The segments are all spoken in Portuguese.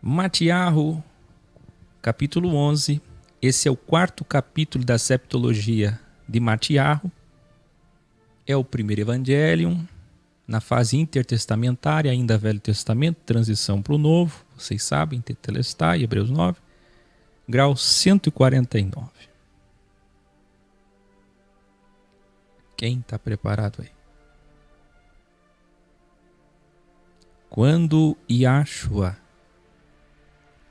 Matiarro, capítulo 11. Esse é o quarto capítulo da septologia de Matiarro. É o primeiro Evangelium, na fase intertestamentária, ainda Velho Testamento, transição para o Novo, vocês sabem, Tetelestai, Hebreus 9, grau 149. Quem está preparado aí? Quando Yahshua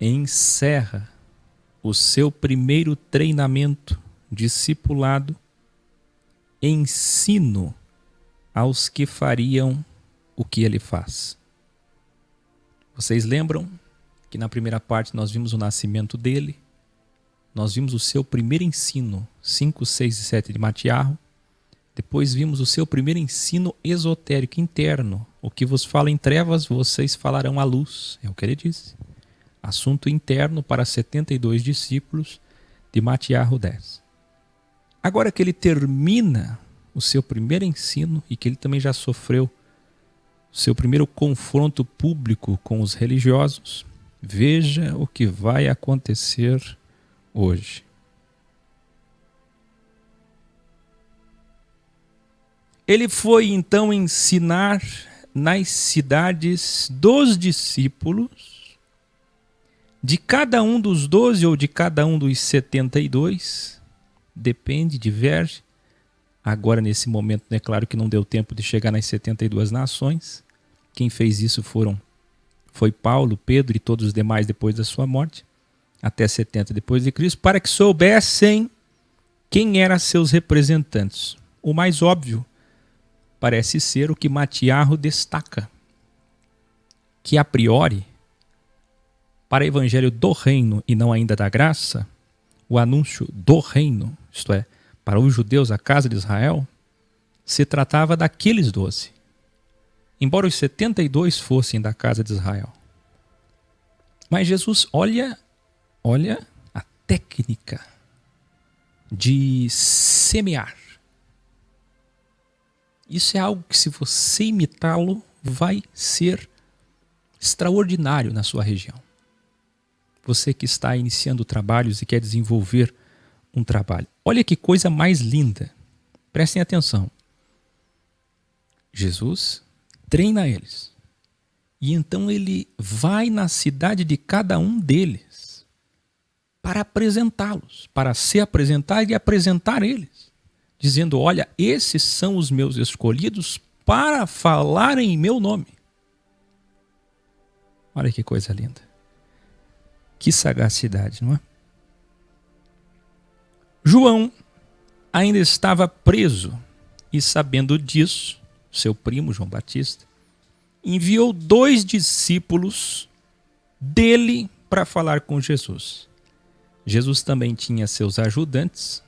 encerra o seu primeiro treinamento discipulado, ensino aos que fariam o que ele faz. Vocês lembram que na primeira parte nós vimos o nascimento dele, nós vimos o seu primeiro ensino, 5, 6 e 7 de Matiarro, depois vimos o seu primeiro ensino esotérico interno, o que vos fala em trevas, vocês falarão à luz, é o que ele disse. Assunto interno para 72 discípulos de Matiarro 10. Agora que ele termina o seu primeiro ensino e que ele também já sofreu o seu primeiro confronto público com os religiosos, veja o que vai acontecer hoje. Ele foi então ensinar nas cidades dos discípulos, de cada um dos 12 ou de cada um dos 72, depende, diverge. Agora, nesse momento, é claro que não deu tempo de chegar nas 72 nações. Quem fez isso foi Paulo, Pedro e todos os demais depois da sua morte, até 70 depois de Cristo, para que soubessem quem eram seus representantes. O mais óbvio parece ser o que Matiarro destaca, que a priori, para o evangelho do reino e não ainda da graça, o anúncio do reino, isto é, para os judeus, a casa de Israel, se tratava daqueles 12. Embora os 72 fossem da casa de Israel. Mas Jesus, olha a técnica de semear. Isso é algo que, se você imitá-lo, vai ser extraordinário na sua região. Você que está iniciando trabalhos e quer desenvolver um trabalho. Olha que coisa mais linda. Prestem atenção. Jesus treina eles. E então ele vai na cidade de cada um deles para apresentá-los, para se apresentar e apresentar eles. Dizendo, olha, esses são os meus escolhidos para falar em meu nome. Olha que coisa linda. Que sagacidade, não é? João ainda estava preso e, sabendo disso, seu primo João Batista enviou 2 discípulos dele para falar com Jesus. Jesus também tinha seus ajudantes.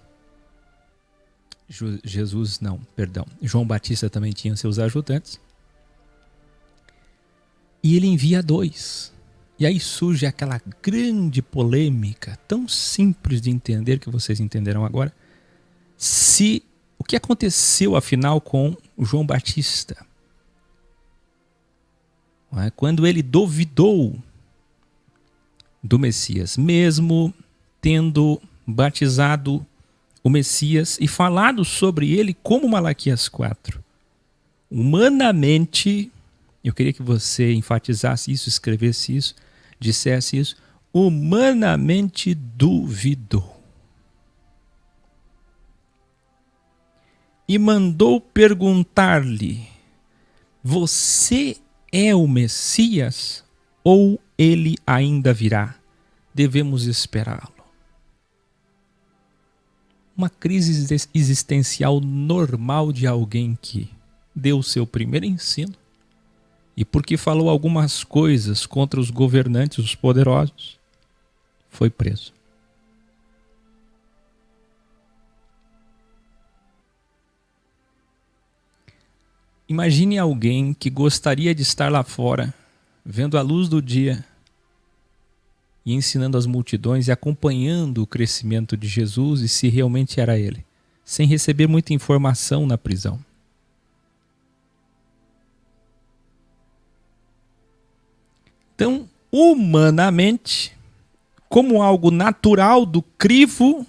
João Batista também tinha seus ajudantes. E ele envia 2. E aí surge aquela grande polêmica, tão simples de entender que vocês entenderão agora. O que aconteceu afinal com o João Batista? Quando ele duvidou do Messias, mesmo tendo batizado o Messias e falado sobre ele como Malaquias 4. Humanamente, eu queria que você enfatizasse isso, escrevesse isso, dissesse isso, humanamente duvidou. E mandou perguntar-lhe, você é o Messias ou ele ainda virá? Devemos esperá-lo. Uma crise existencial normal de alguém que deu o seu primeiro ensino e porque falou algumas coisas contra os governantes, os poderosos, foi preso. Imagine alguém que gostaria de estar lá fora, vendo a luz do dia e ensinando as multidões e acompanhando o crescimento de Jesus e se realmente era ele, sem receber muita informação na prisão. Então, humanamente, como algo natural do crivo,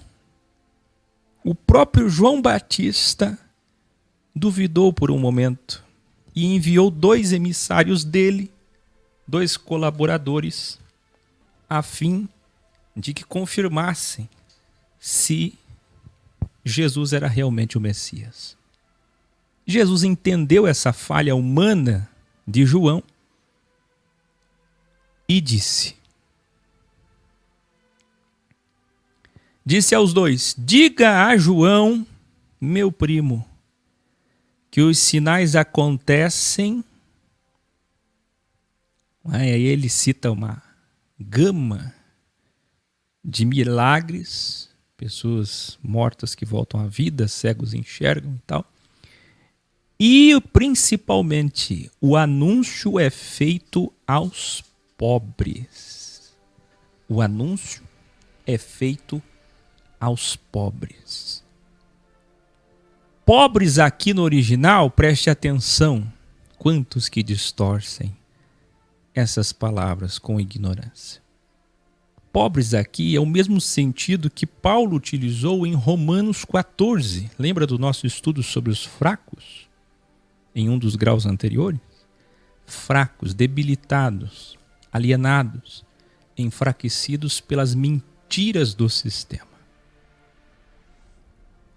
o próprio João Batista duvidou por um momento e enviou 2 emissários dele, 2 colaboradores, a fim de que confirmassem se Jesus era realmente o Messias. Jesus entendeu essa falha humana de João e disse aos 2, diga a João, meu primo, que os sinais acontecem. Aí ele cita uma gama de milagres, pessoas mortas que voltam à vida, cegos enxergam e tal. E principalmente o anúncio é feito aos pobres. O anúncio é feito aos pobres. Pobres aqui no original, preste atenção, quantos que distorcem essas palavras com ignorância. Pobres aqui é o mesmo sentido que Paulo utilizou em Romanos 14. Lembra do nosso estudo sobre os fracos? Em um dos graus anteriores? Fracos, debilitados, alienados, enfraquecidos pelas mentiras do sistema.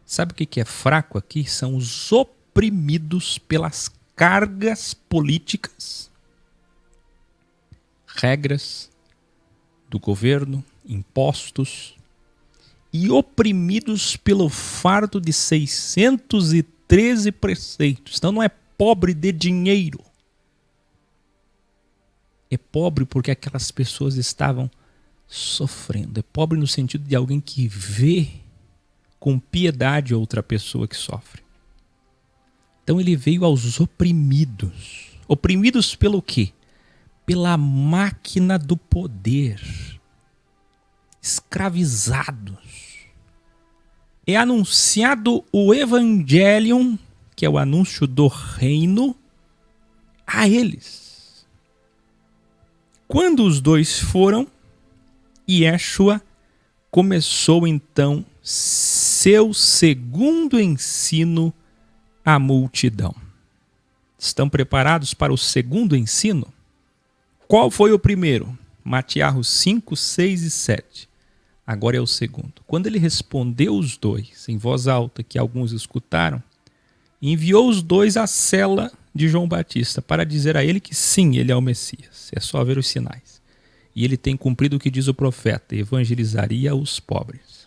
Sabe o que é fraco aqui? São os oprimidos pelas cargas políticas, regras do governo, impostos, e oprimidos pelo fardo de 613 preceitos. Então não é pobre de dinheiro. É pobre porque aquelas pessoas estavam sofrendo. É pobre no sentido de alguém que vê com piedade outra pessoa que sofre. Então ele veio aos oprimidos. Oprimidos pelo quê? Pela máquina do poder. Escravizados. É anunciado o Evangelium, que é o anúncio do reino, a eles. Quando os 2 foram, Yeshua começou então seu segundo ensino à multidão. Estão preparados para o segundo ensino? Qual foi o primeiro? Mateus 5, 6 e 7. Agora é o segundo. Quando ele respondeu os 2, em voz alta, que alguns escutaram, enviou os 2 à cela de João Batista para dizer a ele que sim, ele é o Messias. É só ver os sinais. E ele tem cumprido o que diz o profeta, evangelizaria os pobres,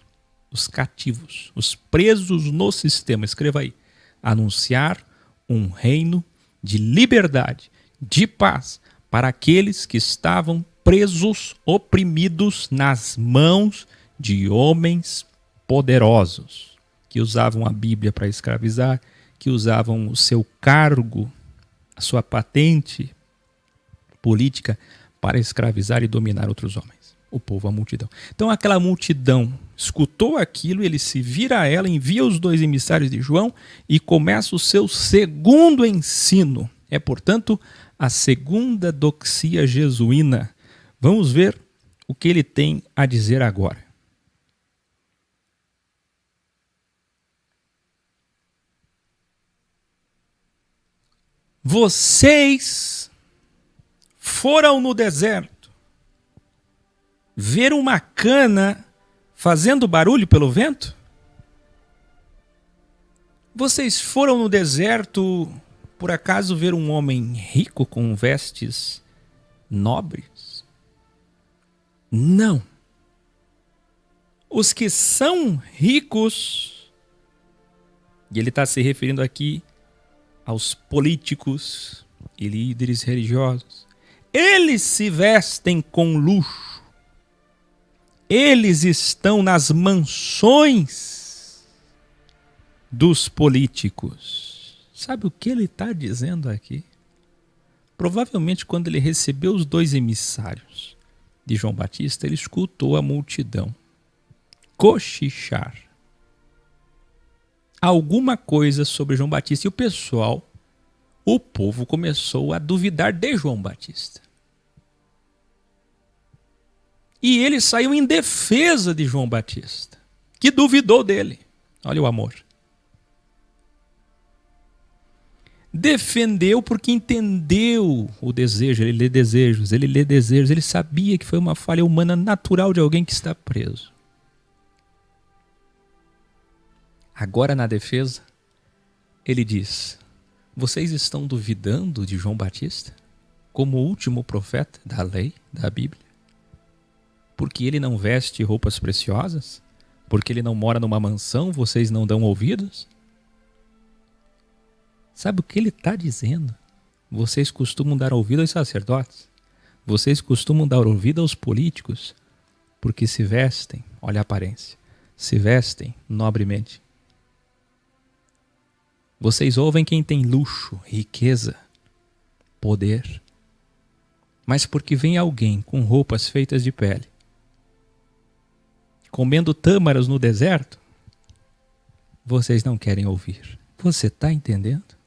os cativos, os presos no sistema. Escreva aí. Anunciar um reino de liberdade, de paz, para aqueles que estavam presos, oprimidos nas mãos de homens poderosos, que usavam a Bíblia para escravizar, que usavam o seu cargo, a sua patente política para escravizar e dominar outros homens. O povo, a multidão. Então aquela multidão escutou aquilo, ele se vira a ela, envia os 2 emissários de João e começa o seu segundo ensino. É, portanto, a segunda doxia jesuína. Vamos ver o que ele tem a dizer agora. Vocês foram no deserto ver uma cana fazendo barulho pelo vento? Vocês foram no deserto, por acaso, ver um homem rico com vestes nobres? Não. Os que são ricos, e ele está se referindo aqui aos políticos e líderes religiosos, eles se vestem com luxo. Eles estão nas mansões dos políticos. Sabe o que ele está dizendo aqui? Provavelmente, quando ele recebeu os 2 emissários de João Batista, ele escutou a multidão cochichar alguma coisa sobre João Batista. E o pessoal, o povo, começou a duvidar de João Batista. E ele saiu em defesa de João Batista, que duvidou dele. Olha o amor. Defendeu porque entendeu o desejo, ele lê desejos, ele sabia que foi uma falha humana natural de alguém que está preso. Agora na defesa, ele diz: vocês estão duvidando de João Batista como o último profeta da lei, da Bíblia? Porque ele não veste roupas preciosas? Porque ele não mora numa mansão, vocês não dão ouvidos? Sabe o que ele está dizendo? Vocês costumam dar ouvido aos sacerdotes. Vocês costumam dar ouvido aos políticos. Porque se vestem, olha a aparência, se vestem nobremente. Vocês ouvem quem tem luxo, riqueza, poder. Mas porque vem alguém com roupas feitas de pele, comendo tâmaras no deserto, vocês não querem ouvir. Você está entendendo?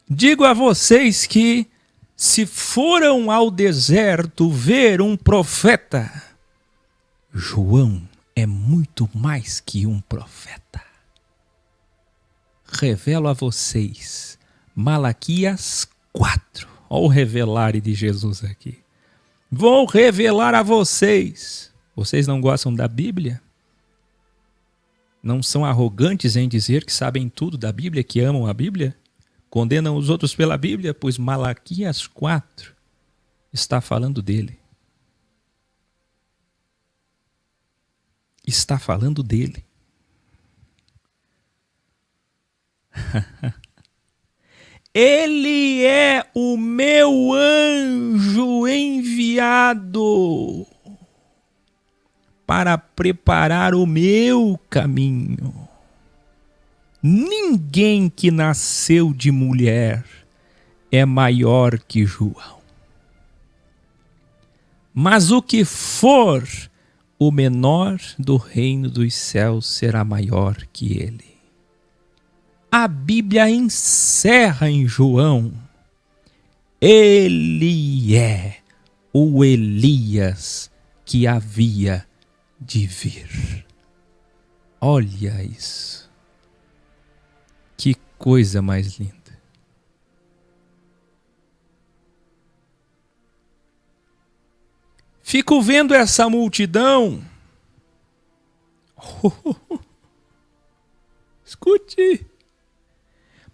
Digo a vocês que, se foram ao deserto ver um profeta, João é muito mais que um profeta. Revelo a vocês, Malaquias 4. Olha o revelar de Jesus aqui. Vou revelar a vocês. Vocês não gostam da Bíblia? Não são arrogantes em dizer que sabem tudo da Bíblia, que amam a Bíblia? Condenam os outros pela Bíblia? Pois Malaquias 4 está falando dele. Está falando dele. Ele é o meu anjo enviado para preparar o meu caminho. Ninguém que nasceu de mulher é maior que João. Mas o que for o menor do reino dos céus será maior que ele. A Bíblia encerra em João: ele é o Elias que havia de vir. Olha isso. Que coisa mais linda. Fico vendo essa multidão. Escute.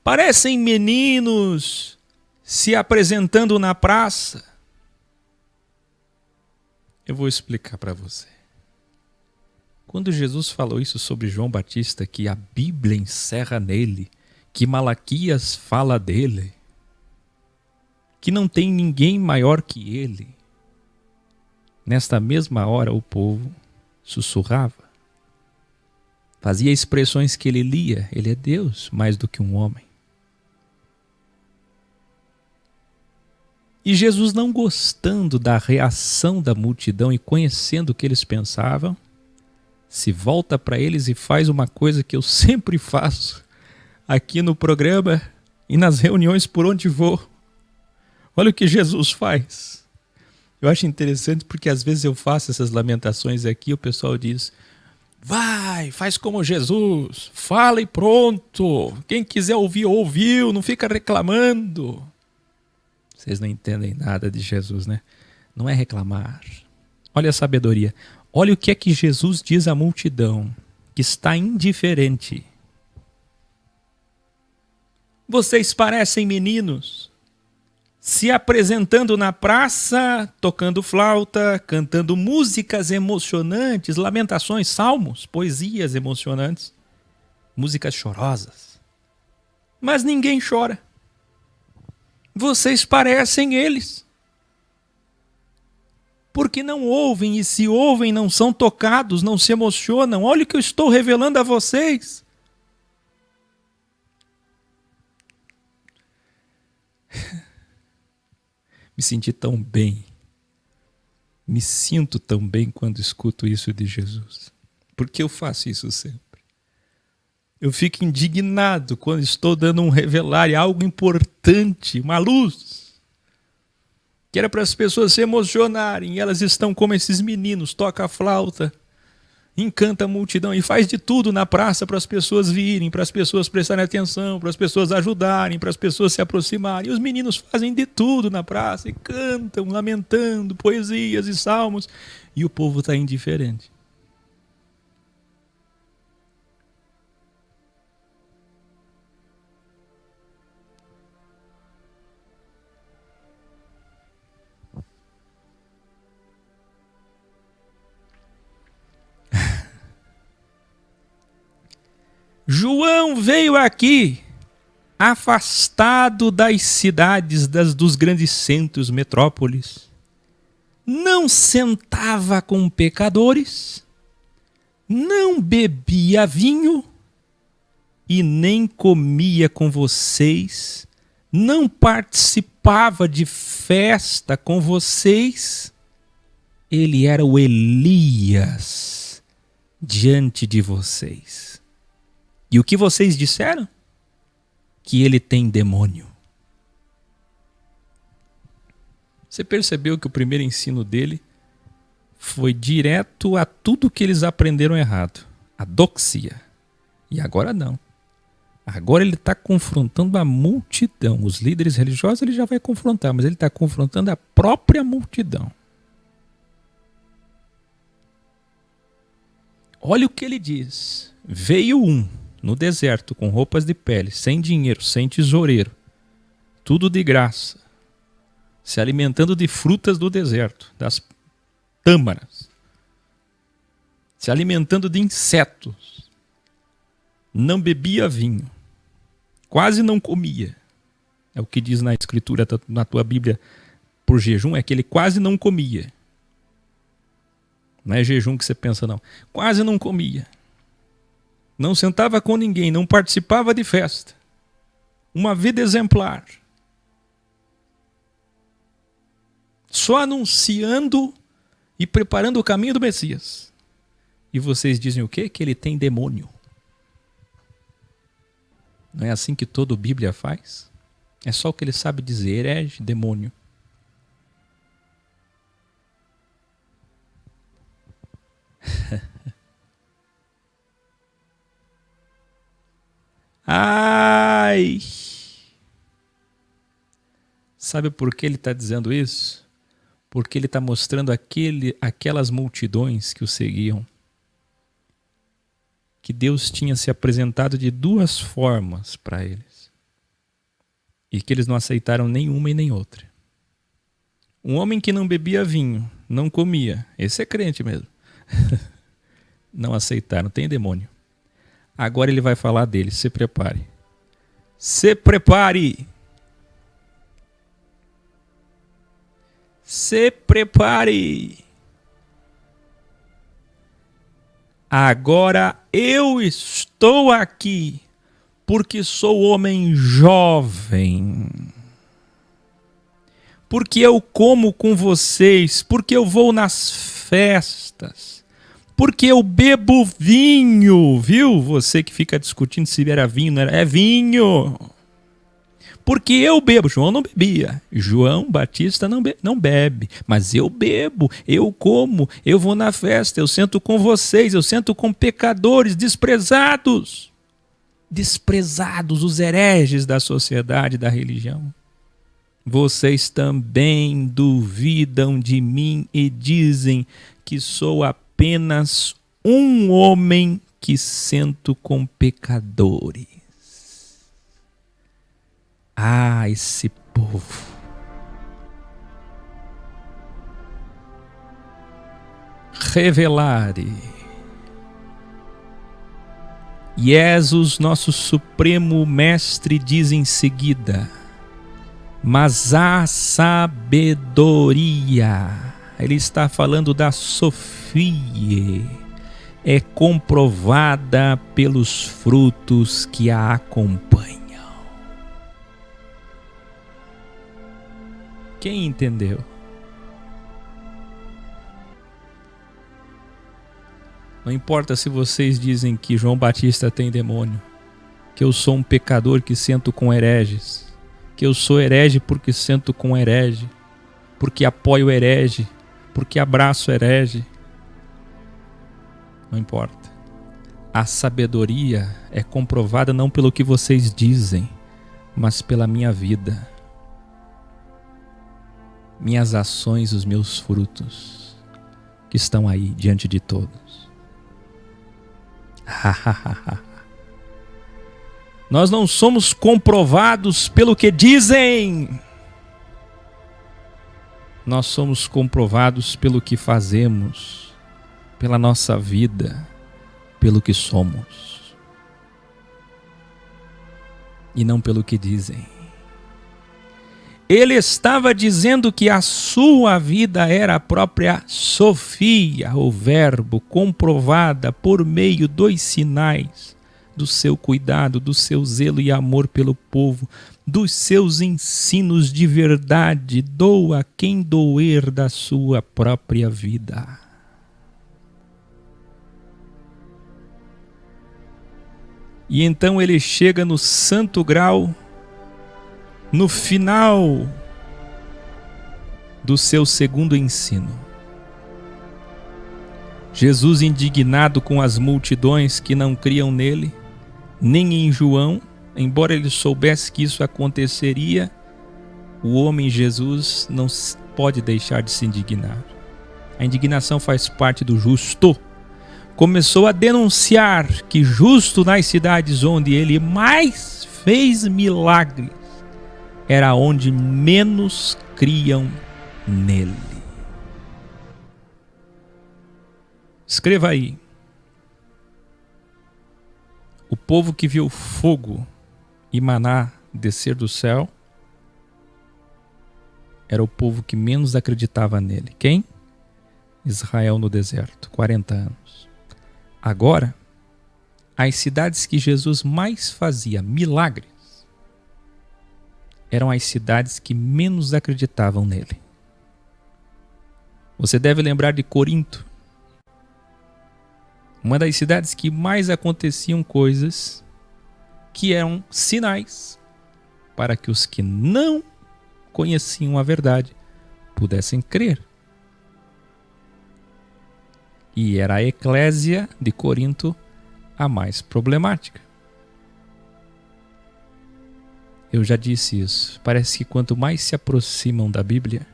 Parecem meninos se apresentando na praça. Eu vou explicar para você. Quando Jesus falou isso sobre João Batista, que a Bíblia encerra nele, que Malaquias fala dele, que não tem ninguém maior que ele, nesta mesma hora o povo sussurrava. Fazia expressões que ele lia. Ele é Deus mais do que um homem. E Jesus, não gostando da reação da multidão e conhecendo o que eles pensavam, se volta para eles e faz uma coisa que eu sempre faço aqui no programa e nas reuniões por onde vou. Olha o que Jesus faz. Eu acho interessante porque às vezes eu faço essas lamentações aqui e o pessoal diz: vai, faz como Jesus, fala e pronto. Quem quiser ouvir, ouviu, não fica reclamando. Vocês não entendem nada de Jesus, né? Não é reclamar. Olha a sabedoria. Olha o que é que Jesus diz à multidão, que está indiferente. Vocês parecem meninos, se apresentando na praça, tocando flauta, cantando músicas emocionantes, lamentações, salmos, poesias emocionantes, músicas chorosas. Mas ninguém chora. Vocês parecem eles. Porque não ouvem, e se ouvem não são tocados, não se emocionam. Olha o que eu estou revelando a vocês. Me senti tão bem. Me sinto tão bem quando escuto isso de Jesus. Porque eu faço isso sempre. Eu fico indignado quando estou dando um revelar algo importante, uma luz. que era para as pessoas se emocionarem, e elas estão como esses meninos, toca a flauta, encanta a multidão e faz de tudo na praça para as pessoas virem, para as pessoas prestarem atenção, para as pessoas ajudarem, para as pessoas se aproximarem. E os meninos fazem de tudo na praça e cantam, lamentando, poesias e salmos, e o povo está indiferente. João veio aqui afastado das cidades, dos grandes centros, metrópoles. Não sentava com pecadores, não bebia vinho e nem comia com vocês, não participava de festa com vocês. Ele era o Elias diante de vocês. E o que vocês disseram? Que ele tem demônio. Você percebeu que o primeiro ensino dele foi direto a tudo que eles aprenderam errado. A doxia. E agora não. Agora ele está confrontando a multidão. Os líderes religiosos ele já vai confrontar, mas ele está confrontando a própria multidão. Olha o que ele diz. Veio um no deserto, com roupas de pele, sem dinheiro, sem tesoureiro, tudo de graça, se alimentando de frutas do deserto, das tâmaras, se alimentando de insetos, não bebia vinho, quase não comia. É o que diz na escritura, na tua Bíblia, por jejum, é que ele quase não comia. Não é jejum que você pensa, não. Quase não comia. Não sentava com ninguém, não participava de festa. Uma vida exemplar. Só anunciando e preparando o caminho do Messias. E vocês dizem o quê? Que ele tem demônio. Não é assim que toda a Bíblia faz? É só o que ele sabe dizer, herege, demônio. Ai! Sabe por que ele está dizendo isso? Porque ele está mostrando aquelas multidões que o seguiam, que Deus tinha se apresentado de duas formas para eles e que eles não aceitaram nenhuma e nem outra. Um homem que não bebia vinho, não comia, esse é crente mesmo. Não aceitaram, tem demônio. Agora ele vai falar dele, se prepare. Se prepare. Se prepare. Agora eu estou aqui porque sou homem jovem. Porque eu como com vocês, porque eu vou nas festas. Porque eu bebo vinho, viu? Você que fica discutindo se era vinho, não era. É vinho. Porque eu bebo. João não bebia. João Batista não bebe. Mas eu bebo, eu como, eu vou na festa, eu sento com vocês, eu sento com pecadores desprezados. Desprezados, os hereges da sociedade, da religião. Vocês também duvidam de mim e dizem que sou apenas um homem que sento com pecadores. Ah, esse povo. Revelare. Jesus, nosso supremo mestre, diz em seguida: mas a sabedoria, ele está falando da Sofia, é comprovada pelos frutos que a acompanham. Quem entendeu? Não importa se vocês dizem que João Batista tem demônio, que eu sou um pecador que sento com hereges, que eu sou herege porque sento com herege, porque apoio herege, porque abraço herege. Não importa. A sabedoria é comprovada não pelo que vocês dizem, mas pela minha vida. Minhas ações, os meus frutos, que estão aí diante de todos. Nós não somos comprovados pelo que dizem. Nós somos comprovados pelo que fazemos, pela nossa vida, pelo que somos. E não pelo que dizem. Ele estava dizendo que a sua vida era a própria Sofia, o Verbo, comprovada por meio dos sinais do seu cuidado, do seu zelo e amor pelo povo, dos seus ensinos de verdade, doa quem doer da sua própria vida. E então ele chega no santo grau, no final do seu segundo ensino. Jesus, indignado com as multidões que não criam nele, nem em João, embora ele soubesse que isso aconteceria, o homem Jesus não pode deixar de se indignar. A indignação faz parte do justo. Começou a denunciar que justo nas cidades onde ele mais fez milagres, era onde menos criam nele. Escreva aí. O povo que viu fogo e maná descer do céu era o povo que menos acreditava nele. Quem? Israel no deserto, 40 anos. Agora, as cidades que Jesus mais fazia milagres eram as cidades que menos acreditavam nele. Você deve lembrar de Corinto, uma das cidades que mais aconteciam coisas que eram sinais para que os que não conheciam a verdade pudessem crer. E era a eclésia de Corinto a mais problemática. Eu já disse isso. Parece que quanto mais se aproximam da Bíblia,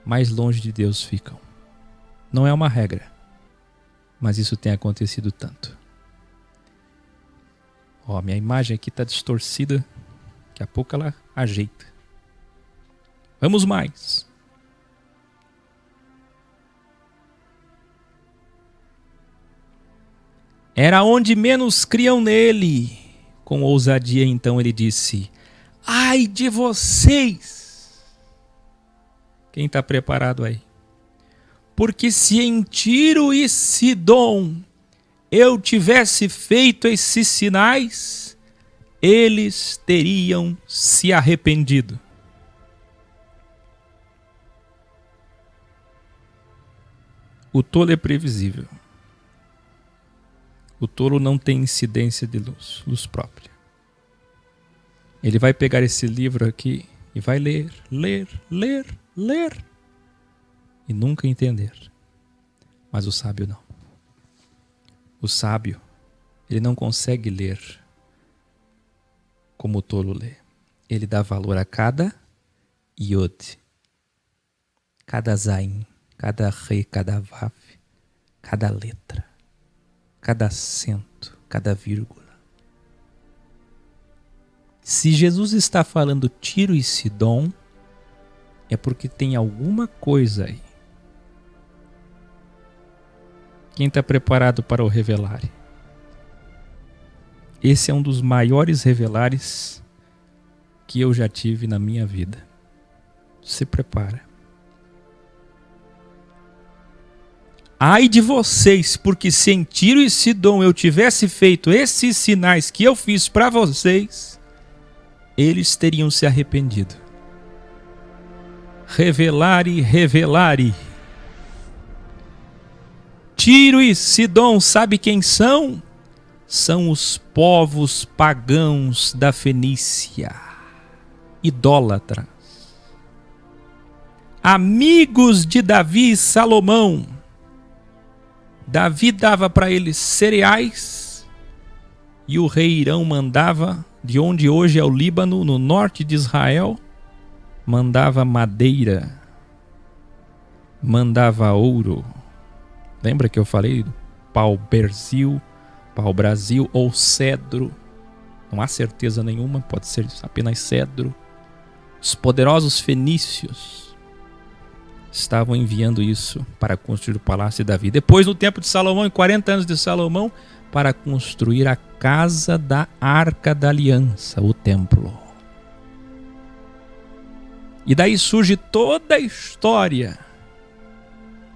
mais longe de Deus ficam. Não é uma regra, mas isso tem acontecido tanto. Ó, minha imagem aqui está distorcida. Daqui a pouco ela ajeita. Vamos mais. Era onde menos criam nele. Com ousadia, então, ele disse: ai de vocês! Quem está preparado aí? Porque se em Tiro e Sidom eu tivesse feito esses sinais, eles teriam se arrependido. O tolo é previsível. O tolo não tem incidência de luz própria. Ele vai pegar esse livro aqui e vai ler e nunca entender. Mas o sábio não. O sábio, ele não consegue ler como o tolo lê. Ele dá valor a cada iod, cada zain, cada re, cada vav, cada letra, cada acento, cada vírgula. Se Jesus está falando Tiro e Sidom, é porque tem alguma coisa aí. Quem está preparado para o revelare? Esse é um dos maiores revelares que eu já tive na minha vida. Se prepara. Ai de vocês, porque se em Tiro e Sidom eu tivesse feito esses sinais que eu fiz para vocês, eles teriam se arrependido. Revelare, revelare. Tiro e Sidom, sabe quem são? São os povos pagãos da Fenícia, idólatras. amigos de Davi e Salomão. Davi dava para eles cereais e o rei Irão mandava, de onde hoje é o Líbano, no norte de Israel, mandava madeira, mandava ouro. Lembra que eu falei do pau-brasil ou cedro? Não há certeza nenhuma, pode ser apenas cedro. Os poderosos fenícios estavam enviando isso para construir o palácio de Davi. Depois, no tempo de Salomão, em 40 anos de Salomão, para construir a casa da Arca da Aliança, o templo. E daí surge toda a história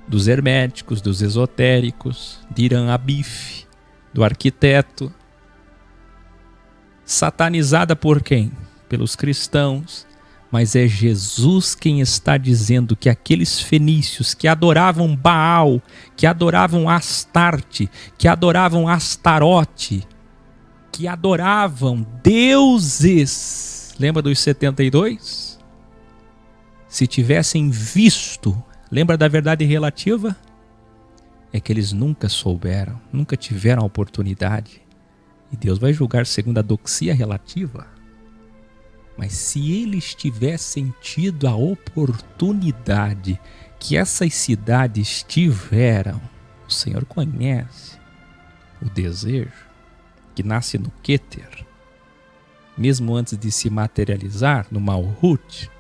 dos herméticos, dos esotéricos, de Irã Abif, do arquiteto, satanizada por quem? Pelos cristãos. Mas é Jesus quem está dizendo que aqueles fenícios que adoravam Baal, que adoravam Astarte, que adoravam Astarote, que adoravam deuses, lembra dos 72? Se tivessem visto, lembra da verdade relativa? É que eles nunca souberam, nunca tiveram a oportunidade. E Deus vai julgar segundo a doxia relativa. Mas se eles tivessem tido a oportunidade que essas cidades tiveram, o Senhor conhece o desejo que nasce no Kéter, mesmo antes de se materializar no Malhut.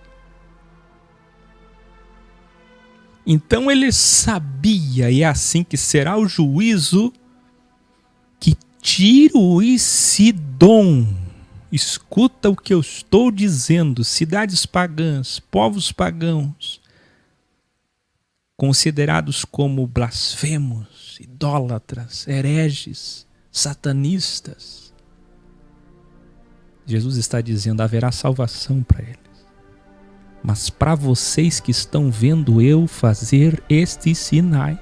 Então ele sabia, e é assim que será o juízo, que Tiro e Sidom, escuta o que eu estou dizendo, cidades pagãs, povos pagãos, considerados como blasfemos, idólatras, hereges, satanistas. Jesus está dizendo, haverá salvação para eles. Mas para vocês que estão vendo eu fazer estes sinais,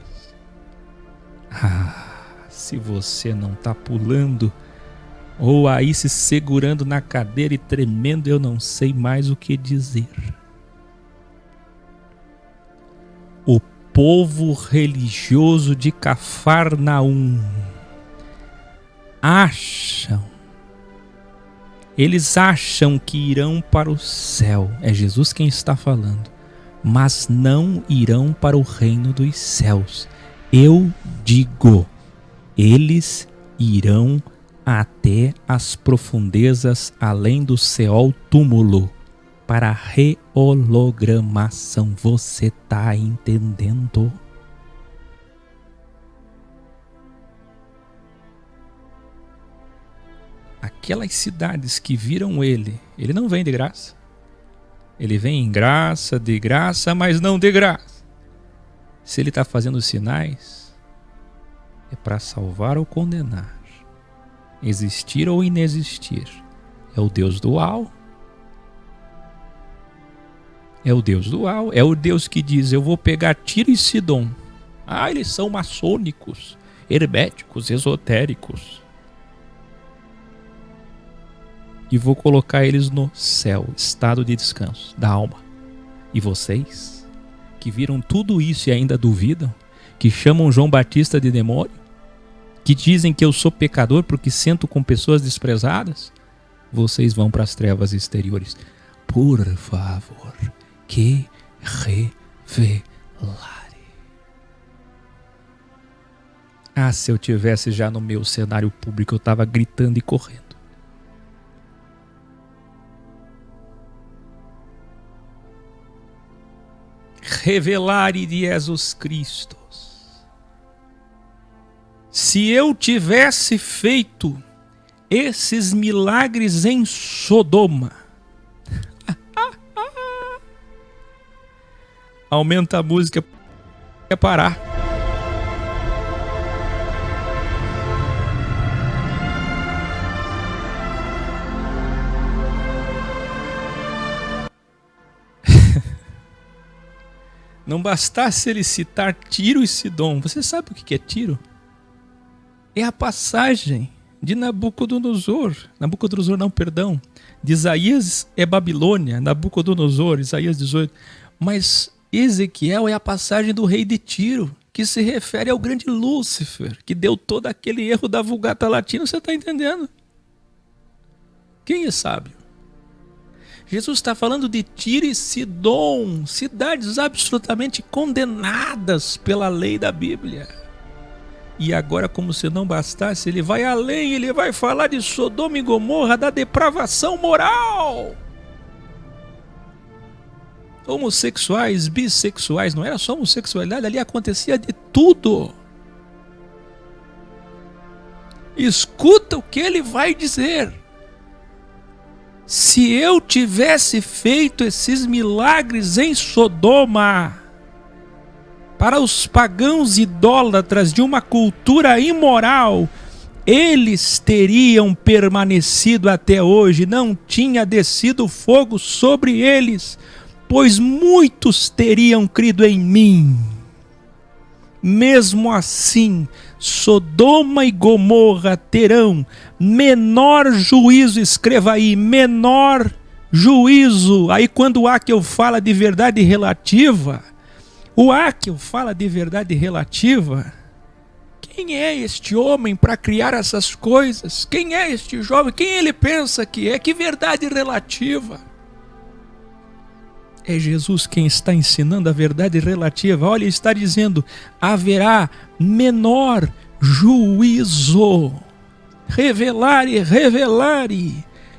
se você não está pulando, ou aí se segurando na cadeira e tremendo, eu não sei mais o que dizer. O povo religioso de Cafarnaum eles acham que irão para o céu, é Jesus quem está falando, mas não irão para o reino dos céus. Eu digo, eles irão até as profundezas além do Seol túmulo, para rehologramação. Você está entendendo? Aquelas cidades que viram ele não vem de graça. Ele vem em graça, de graça, mas não de graça. Se ele está fazendo sinais, é para salvar ou condenar. Existir ou inexistir. É o Deus dual. É o Deus dual. É o Deus que diz, eu vou pegar Tiro e Sidom. Eles são maçônicos, herméticos, esotéricos. E vou colocar eles no céu, estado de descanso da alma. E vocês, que viram tudo isso e ainda duvidam, que chamam João Batista de demônio, que dizem que eu sou pecador porque sento com pessoas desprezadas, vocês vão para as trevas exteriores. Por favor, que revelare. Se eu tivesse já no meu cenário público, eu estava gritando e correndo. Revelare de Jesus Cristo. Se eu tivesse feito esses milagres em Sodoma, aumenta a música, é parar. Não bastasse ele citar Tiro e Sidom. Você sabe o que é Tiro? É a passagem de Nabucodonosor. De Isaías é Babilônia, Nabucodonosor, Isaías 18. Mas Ezequiel é a passagem do rei de Tiro, que se refere ao grande Lúcifer, que deu todo aquele erro da Vulgata Latina, você está entendendo? Quem é sábio? Jesus está falando de Tiro e Sidom, cidades absolutamente condenadas pela lei da Bíblia. E agora, como se não bastasse, ele vai além, ele vai falar de Sodoma e Gomorra, da depravação moral. Homossexuais, bissexuais, não era só homossexualidade, ali acontecia de tudo. Escuta o que ele vai dizer. Se eu tivesse feito esses milagres em Sodoma, para os pagãos idólatras de uma cultura imoral, eles teriam permanecido até hoje, não tinha descido fogo sobre eles, pois muitos teriam crido em mim. Mesmo assim, Sodoma e Gomorra terão menor juízo, escreva aí, menor juízo. Aí quando o Haeckel fala de verdade relativa, o Haeckel fala de verdade relativa. Quem é este homem para criar essas coisas? Quem é este jovem? Quem ele pensa que é? Que verdade relativa? É Jesus quem está ensinando a verdade relativa. Olha, ele está dizendo, haverá menor juízo. Revelare,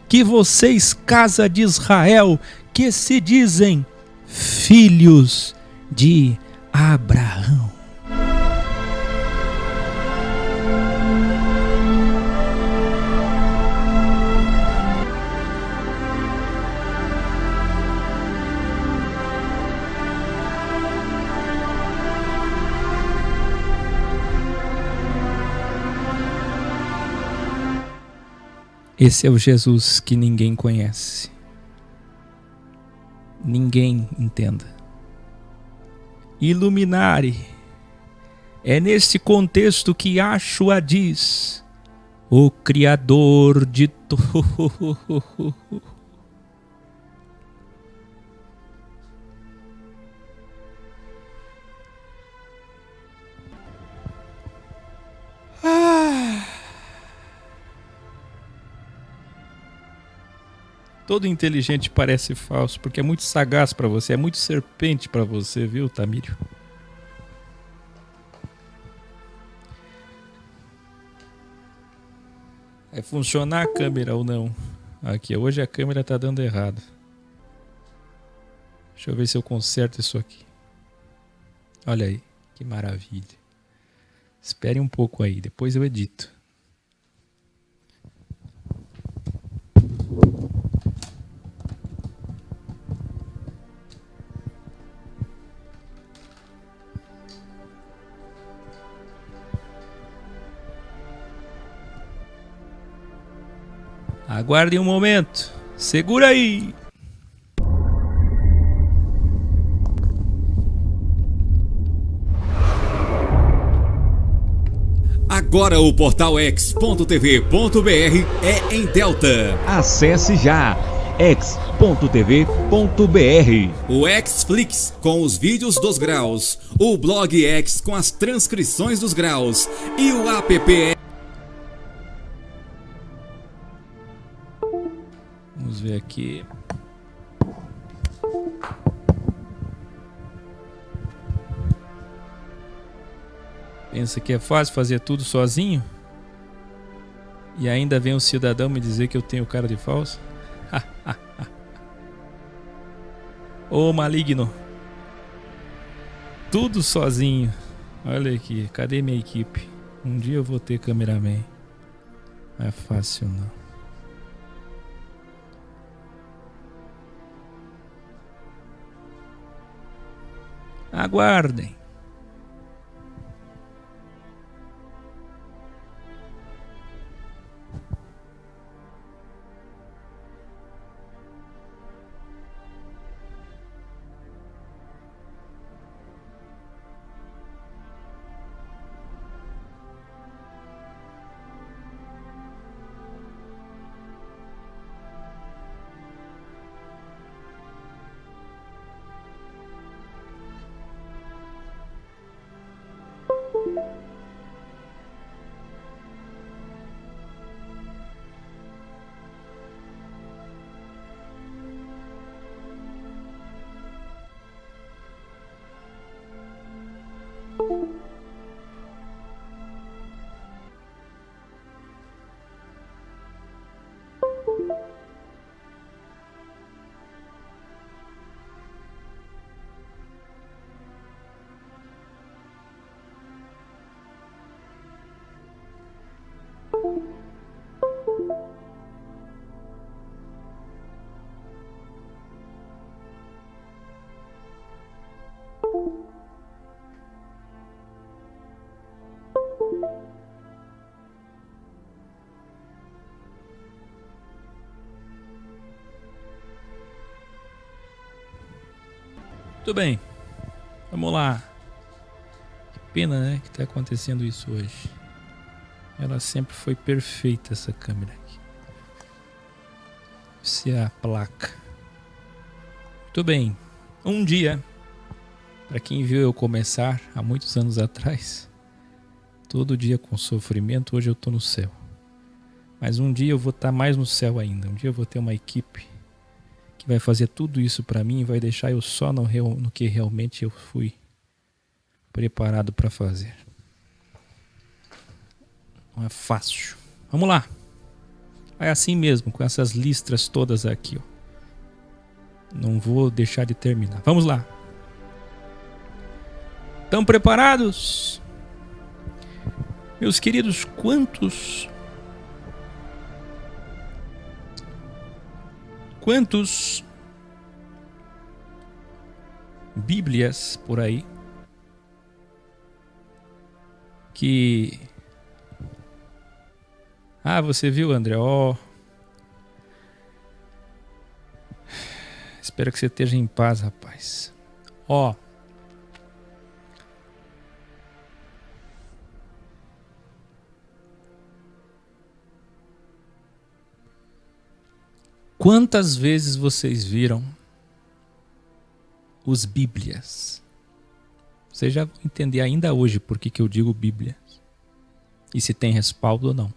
que vocês, casa de Israel, que se dizem filhos de Abraão. Esse é o Jesus que ninguém conhece. Ninguém entenda. Iluminare. É nesse contexto que Yahshua diz, o Criador de tudo. Todo inteligente parece falso, porque é muito sagaz para você, é muito serpente para você, viu, Tamírio? É funcionar a câmera ou não? Aqui, hoje a câmera tá dando errado. Deixa eu ver se eu conserto isso aqui. Olha aí, que maravilha. Espere um pouco aí, depois eu edito. Aguardem um momento. Segura aí. Agora o portal x.tv.br é em Delta. Acesse já x.tv.br. O Xflix com os vídeos dos graus, o blog X com as transcrições dos graus e o app. Vamos ver aqui. Pensa que é fácil fazer tudo sozinho? E ainda vem um cidadão me dizer que eu tenho cara de falso? Ô maligno. Tudo sozinho. Olha aqui, cadê minha equipe? Um dia eu vou ter cameraman. Não é fácil não. Aguardem. Muito bem, vamos lá. Que pena, né, que está acontecendo isso hoje. Ela sempre foi perfeita, essa câmera aqui. Essa é a placa. Muito bem, um dia, para quem viu eu começar há muitos anos atrás, todo dia com sofrimento, hoje eu estou no céu. Mas um dia eu vou estar mais no céu ainda. Um dia eu vou ter uma equipe que vai fazer tudo isso para mim e vai deixar eu só no que realmente eu fui preparado para fazer. Não é fácil. Vamos lá. É assim mesmo, com essas listras todas aqui, ó. Não vou deixar de terminar. Vamos lá. Estão preparados? Meus queridos, quantos Bíblias por aí que... Ah, você viu, André? Ó, espero que você esteja em paz, rapaz. Ó, quantas vezes vocês viram os Bíblias? Vocês já vão entender ainda hoje por que eu digo Bíblia. E se tem respaldo ou não.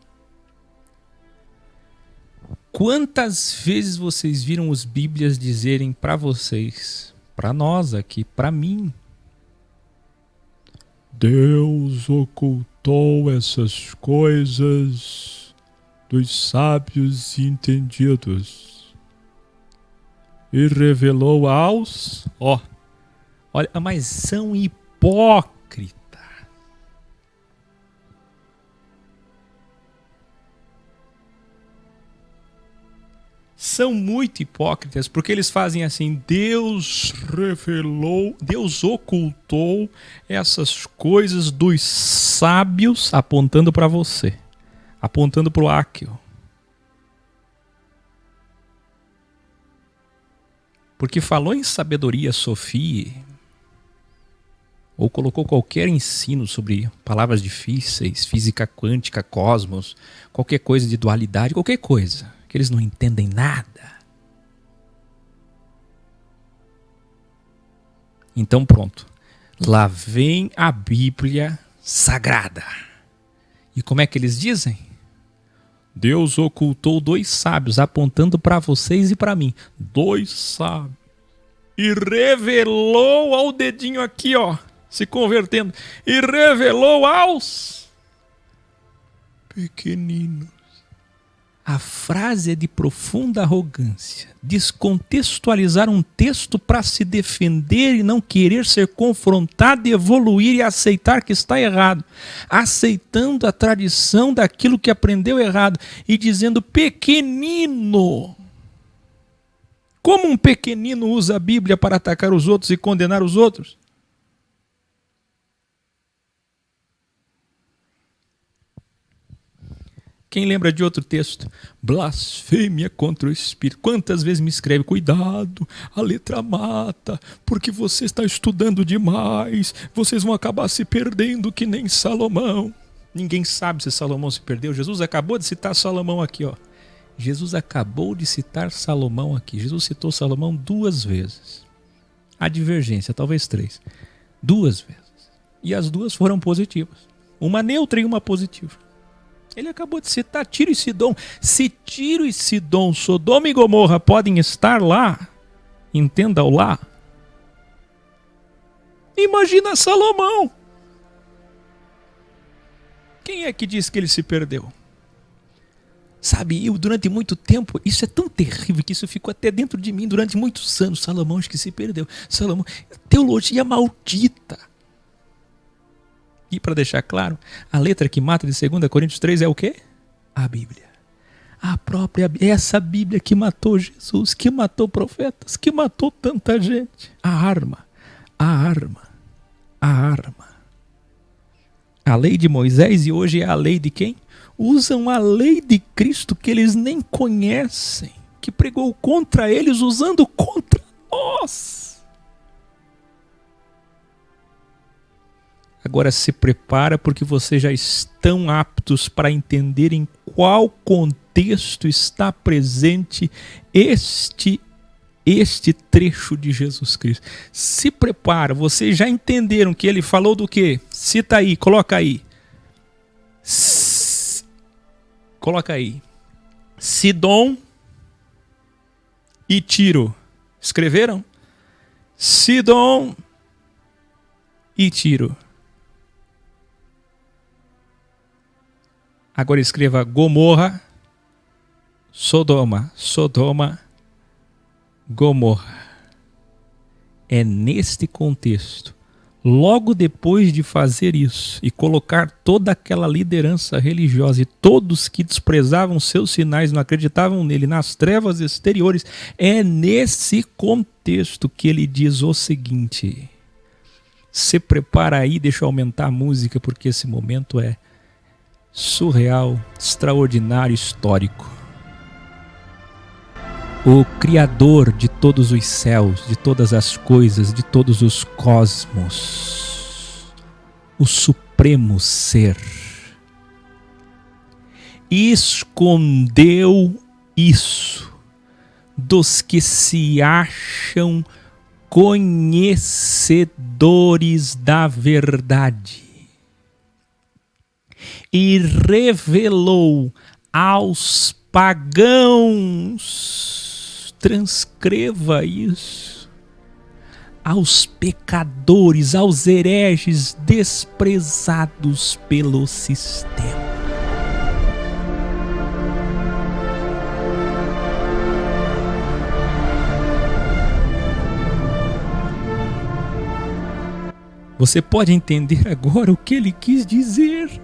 Quantas vezes vocês viram os Bíblias dizerem para vocês, para nós aqui, para mim: Deus ocultou essas coisas dos sábios e entendidos e revelou aos... Olha, mas são hipócritas. São muito hipócritas, porque eles fazem assim: Deus revelou, Deus ocultou essas coisas dos sábios, apontando para você, apontando para o Áquio. Porque falou em sabedoria, Sofia, ou colocou qualquer ensino sobre palavras difíceis, física quântica, cosmos, qualquer coisa de dualidade, qualquer coisa, que eles não entendem nada. Então pronto, lá vem a Bíblia Sagrada. E como é que eles dizem? Deus ocultou dois sábios, apontando para vocês e para mim. Dois sábios. E revelou ao dedinho aqui, ó, se convertendo. E revelou aos pequeninos. A frase é de profunda arrogância. Descontextualizar um texto para se defender e não querer ser confrontado, evoluir e aceitar que está errado. Aceitando a tradição daquilo que aprendeu errado e dizendo pequenino. Como um pequenino usa a Bíblia para atacar os outros e condenar os outros? Quem lembra de outro texto? Blasfêmia contra o Espírito. Quantas vezes me escreve: cuidado, a letra mata, porque você está estudando demais, vocês vão acabar se perdendo que nem Salomão. Ninguém sabe se Salomão se perdeu. Jesus acabou de citar Salomão aqui, ó. Jesus acabou de citar Salomão aqui. Jesus citou Salomão 2 vezes. Há divergência, talvez 3. 2 vezes. E as 2 foram positivas. Uma neutra e uma positiva. Ele acabou de citar Tiro e Sidom. Se Tiro e Sidom, Sodoma e Gomorra podem estar lá, entenda o lá, imagina Salomão. Quem é que diz que ele se perdeu? Sabe, eu durante muito tempo, isso é tão terrível que isso ficou até dentro de mim durante muitos anos. Salomão acho que se perdeu. Salomão, teologia maldita. E para deixar claro, a letra que mata de 2 Coríntios 3 é o quê? A Bíblia. A própria, essa Bíblia que matou Jesus, que matou profetas, que matou tanta gente. A arma. A lei de Moisés, e hoje é a lei de quem? Usam a lei de Cristo que eles nem conhecem, que pregou contra eles, usando contra nós. Agora se prepara, porque vocês já estão aptos para entender em qual contexto está presente este trecho de Jesus Cristo. Se prepara, vocês já entenderam que ele falou do quê? Cita aí, coloca aí. Coloca aí. Sidom e Tiro. Escreveram? Sidom e Tiro. Agora escreva Gomorra, Sodoma, Gomorra. É neste contexto, logo depois de fazer isso e colocar toda aquela liderança religiosa e todos que desprezavam seus sinais, não acreditavam nele, nas trevas exteriores, é nesse contexto que ele diz o seguinte: se prepara aí, deixa eu aumentar a música, porque esse momento é surreal, extraordinário, histórico. O Criador de todos os céus, de todas as coisas, de todos os cosmos, o Supremo Ser, escondeu isso dos que se acham conhecedores da verdade e revelou aos pagãos, transcreva isso, aos pecadores, aos hereges desprezados pelo sistema. Você pode entender agora o que ele quis dizer.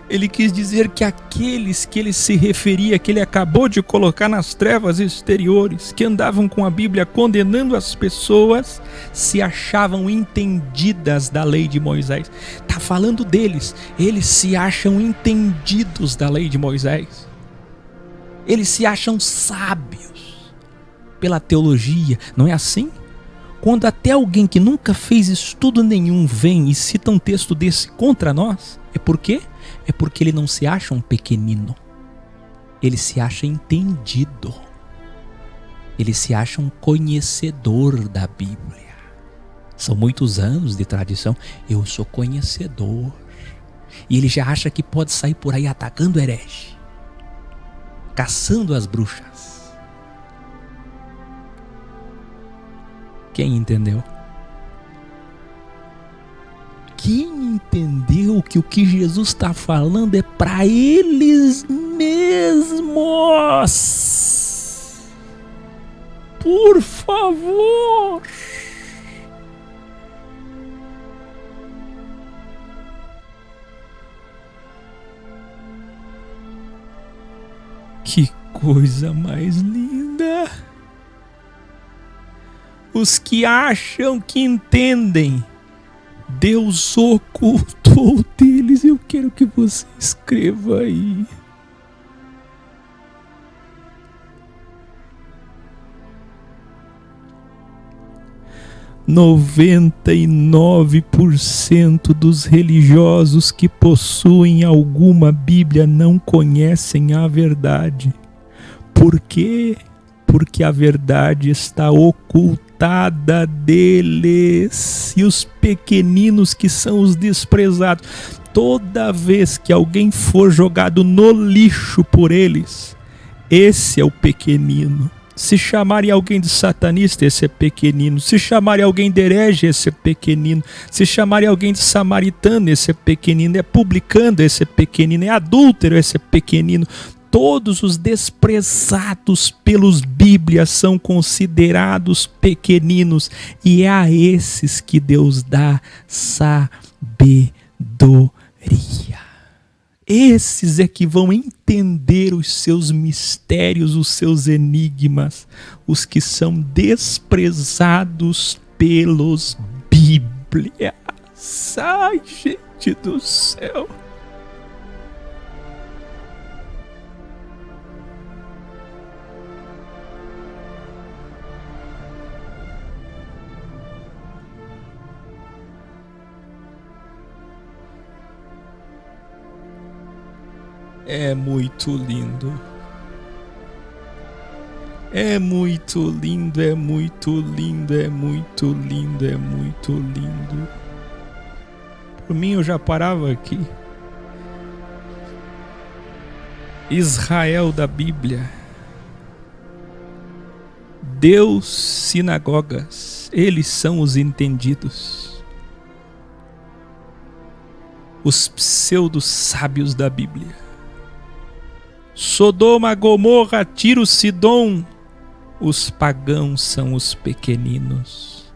Ele quis dizer que aqueles que ele se referia, que ele acabou de colocar nas trevas exteriores, que andavam com a Bíblia condenando as pessoas, se achavam entendidas da lei de Moisés. Está falando deles. Eles se acham entendidos da lei de Moisés. Eles se acham sábios pela teologia. Não é assim? Quando até alguém que nunca fez estudo nenhum vem e cita um texto desse contra nós, é por quê? É porque ele não se acha um pequenino. Ele se acha entendido. Ele se acha um conhecedor da Bíblia. São muitos anos de tradição. Eu sou conhecedor. E ele já acha que pode sair por aí atacando herege, caçando as bruxas. Quem entendeu? Quem entendeu que o que Jesus está falando é para eles mesmos? Por favor. Que coisa mais linda! Os que acham que entendem, Deus ocultou deles. Eu quero que você escreva aí. "99% dos religiosos que possuem alguma Bíblia não conhecem a verdade. Por quê? Porque a verdade está ocultada deles. E os pequeninos, que são os desprezados, toda vez que alguém for jogado no lixo por eles, esse é o pequenino. Se chamarem alguém de satanista, esse é pequenino. Se chamarem alguém de herege, esse é pequenino. Se chamarem alguém de samaritano, esse é pequenino. É publicano, esse é pequenino. É adúltero, esse é pequenino. Todos os desprezados pelos Bíblias são considerados pequeninos. E é a esses que Deus dá sabedoria. Esses é que vão entender os seus mistérios, os seus enigmas, os que são desprezados pelos Bíblias. Ai, gente do céu. É muito lindo. É muito lindo, é muito lindo, é muito lindo, é muito lindo. Por mim eu já parava aqui. Israel da Bíblia. Deus, sinagogas, eles são os entendidos. Os pseudo-sábios da Bíblia. Sodoma, Gomorra, Tiro, Sidom, os pagãos são os pequeninos.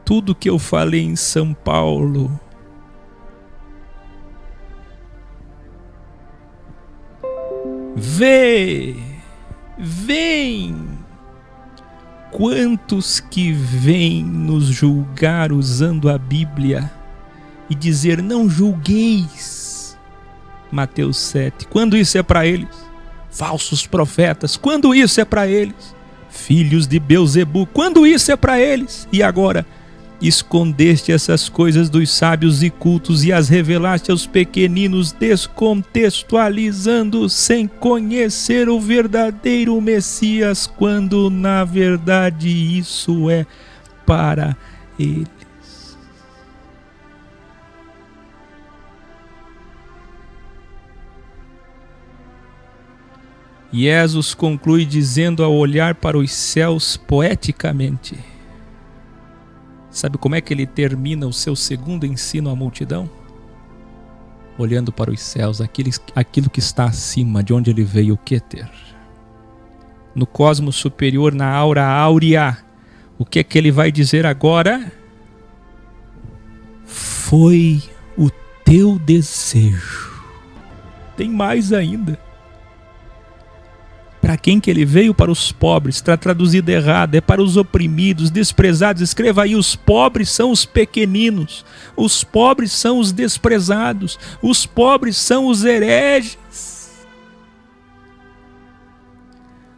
Tudo que eu falei em São Paulo, vem, quantos que vêm nos julgar usando a Bíblia e dizer não julgueis. Mateus 7. Quando isso é para eles? Falsos profetas. Quando isso é para eles? Filhos de Belzebu. Quando isso é para eles? E agora? Escondeste essas coisas dos sábios e cultos e as revelaste aos pequeninos, descontextualizando sem conhecer o verdadeiro Messias, quando na verdade isso é para eles. Jesus conclui dizendo ao olhar para os céus poeticamente. Sabe como é que ele termina o seu segundo ensino à multidão? Olhando para os céus, aquilo que está acima de onde ele veio, o Kéter. No cosmos superior, na aura áurea, o que é que ele vai dizer agora? Foi o teu desejo. Tem mais ainda. Para quem que ele veio? Para os pobres. Está traduzido errado. É para os oprimidos, desprezados. Escreva aí, os pobres são os pequeninos. Os pobres são os desprezados. Os pobres são os hereges.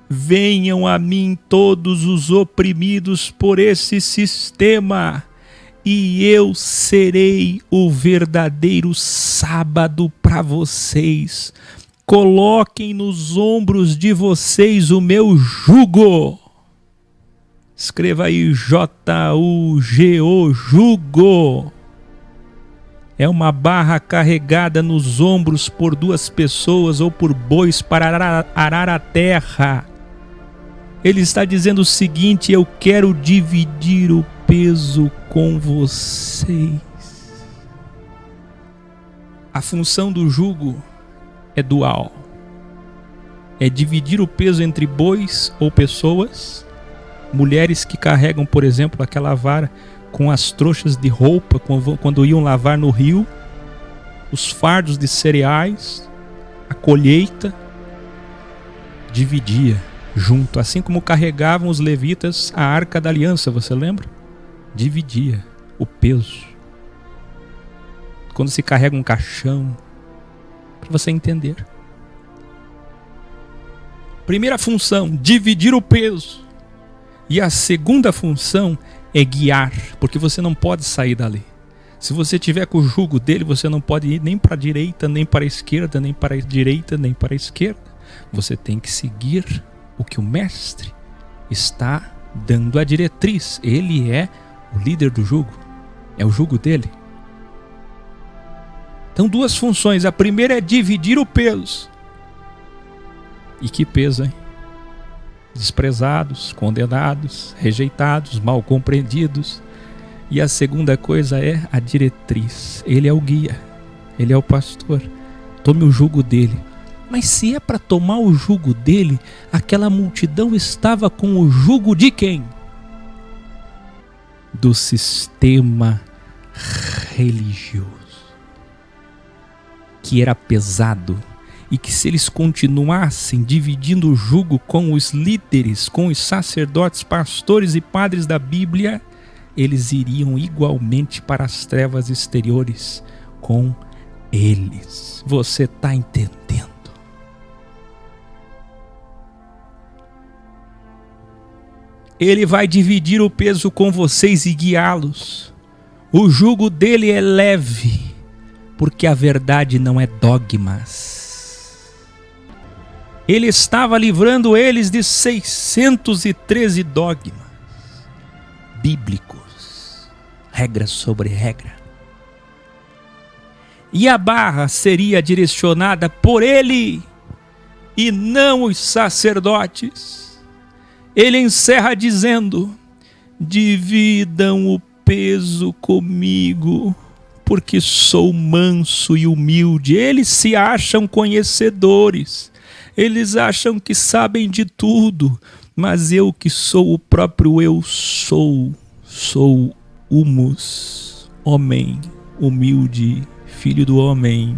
Venham a mim todos os oprimidos por esse sistema, e eu serei o verdadeiro sábado para vocês. Coloquem nos ombros de vocês o meu jugo. Escreva aí J-U-G-O, jugo. É uma barra carregada nos ombros por duas pessoas ou por bois para arar a terra. Ele está dizendo o seguinte: eu quero dividir o peso com vocês. A função do jugo é dual. É dividir o peso entre bois ou pessoas. Mulheres que carregam, por exemplo, aquela vara com as trouxas de roupa quando iam lavar no rio, os fardos de cereais, a colheita, dividia junto, assim como carregavam os levitas a arca da aliança, você lembra? Dividia o peso. Quando se carrega um caixão, para você entender. Primeira função, dividir o peso. E a segunda função é guiar, porque você não pode sair dali. Se você tiver com o jugo dele, você não pode ir nem para a direita, nem para a esquerda, nem para a direita, nem para a esquerda. Você tem que seguir o que o mestre está dando a diretriz. Ele é o líder do jugo. É o jugo dele. Então, duas funções. A primeira é dividir o peso. E que peso, hein? Desprezados, condenados, rejeitados, mal compreendidos. E a segunda coisa é a diretriz. Ele é o guia. Ele é o pastor. Tome o jugo dele. Mas se é para tomar o jugo dele, aquela multidão estava com o jugo de quem? Do sistema religioso. que era pesado e que se eles continuassem dividindo o jugo com os líderes, com os sacerdotes, pastores e padres da Bíblia, eles iriam igualmente para as trevas exteriores com eles. Você está entendendo? Ele vai dividir o peso com vocês e guiá-los. O jugo dele é leve, porque a verdade não é dogmas. Ele estava livrando eles de 613 dogmas bíblicos, regra sobre regra. E a barra seria direcionada por ele e não os sacerdotes. Ele encerra dizendo: dividam o peso comigo, porque sou manso e humilde. Eles se acham conhecedores, eles acham que sabem de tudo, mas eu que sou o próprio eu sou humus, homem humilde, filho do homem.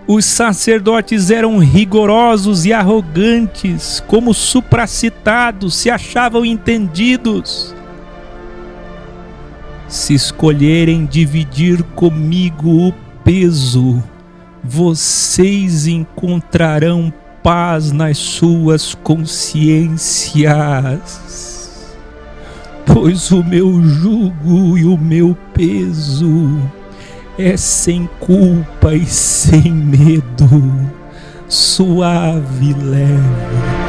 Os sacerdotes eram rigorosos e arrogantes, como supracitados, se achavam entendidos. Se escolherem dividir comigo o peso, vocês encontrarão paz nas suas consciências, pois o meu jugo e o meu peso é sem culpa e sem medo, suave e leve.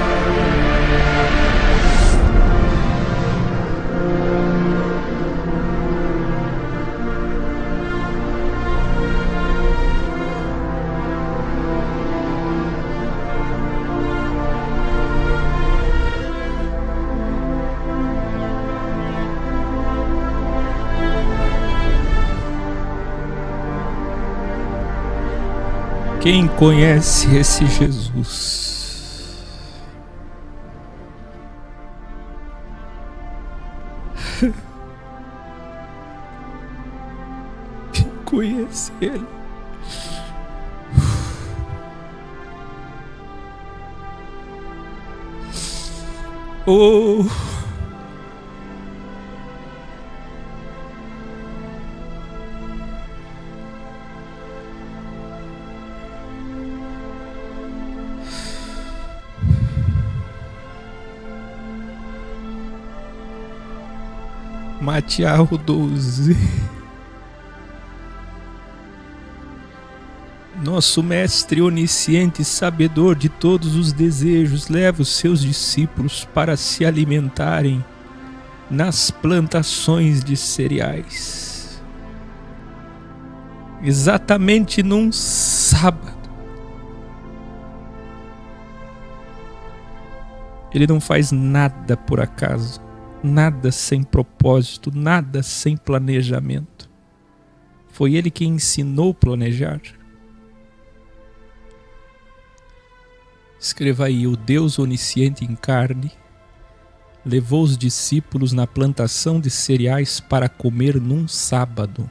Quem conhece esse Jesus? Quem conhece Ele? Oh! Mateus 12. Nosso mestre onisciente e sabedor de todos os desejos leva os seus discípulos para se alimentarem nas plantações de cereais. Exatamente num sábado. Ele não faz nada por acaso. Nada sem propósito, nada sem planejamento. Foi ele quem ensinou a planejar. Escreva aí: o Deus onisciente em carne levou os discípulos na plantação de cereais para comer num sábado,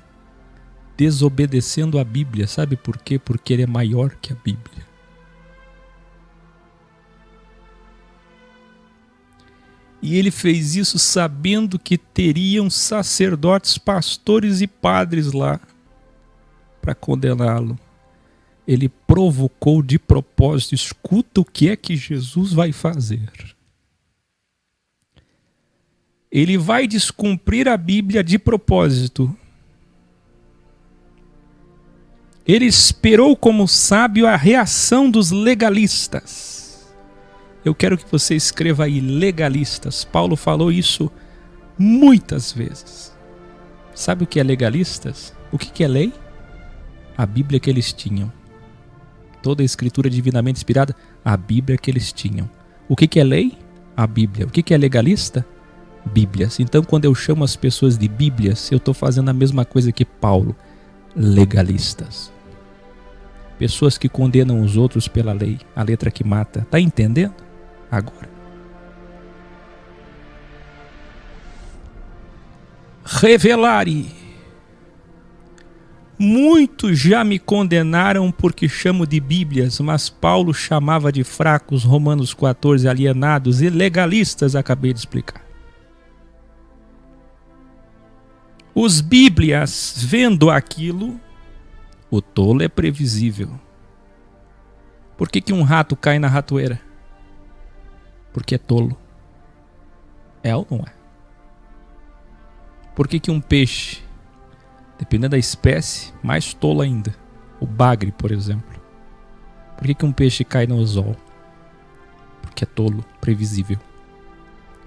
desobedecendo a Bíblia. Sabe por quê? Porque ele é maior que a Bíblia. E ele fez isso sabendo que teriam sacerdotes, pastores e padres lá para condená-lo. Ele provocou de propósito. Escuta o que é que Jesus vai fazer. Ele vai descumprir a Bíblia de propósito. Ele esperou como sábio a reação dos legalistas. Eu quero que você escreva aí: legalistas. Paulo falou isso muitas vezes. Sabe o que é legalistas? O que é lei? A Bíblia que eles tinham. Toda a escritura divinamente inspirada, a Bíblia que eles tinham. O que é lei? A Bíblia. O que é legalista? Bíblias. Então, quando eu chamo as pessoas de Bíblias, eu estou fazendo a mesma coisa que Paulo. Legalistas. Pessoas que condenam os outros pela lei, a letra que mata. Está entendendo? Agora. Revelare Muitos já me condenaram porque chamo de Bíblias, mas Paulo chamava de fracos, Romanos 14, alienados e legalistas, acabei de explicar. Os Bíblias, vendo aquilo, o tolo é previsível. Por que um rato cai na ratoeira? Porque é tolo. É ou não é? Por que um peixe, dependendo da espécie, mais tolo ainda? O bagre, por exemplo. Por que um peixe cai no anzol? Porque é tolo, previsível.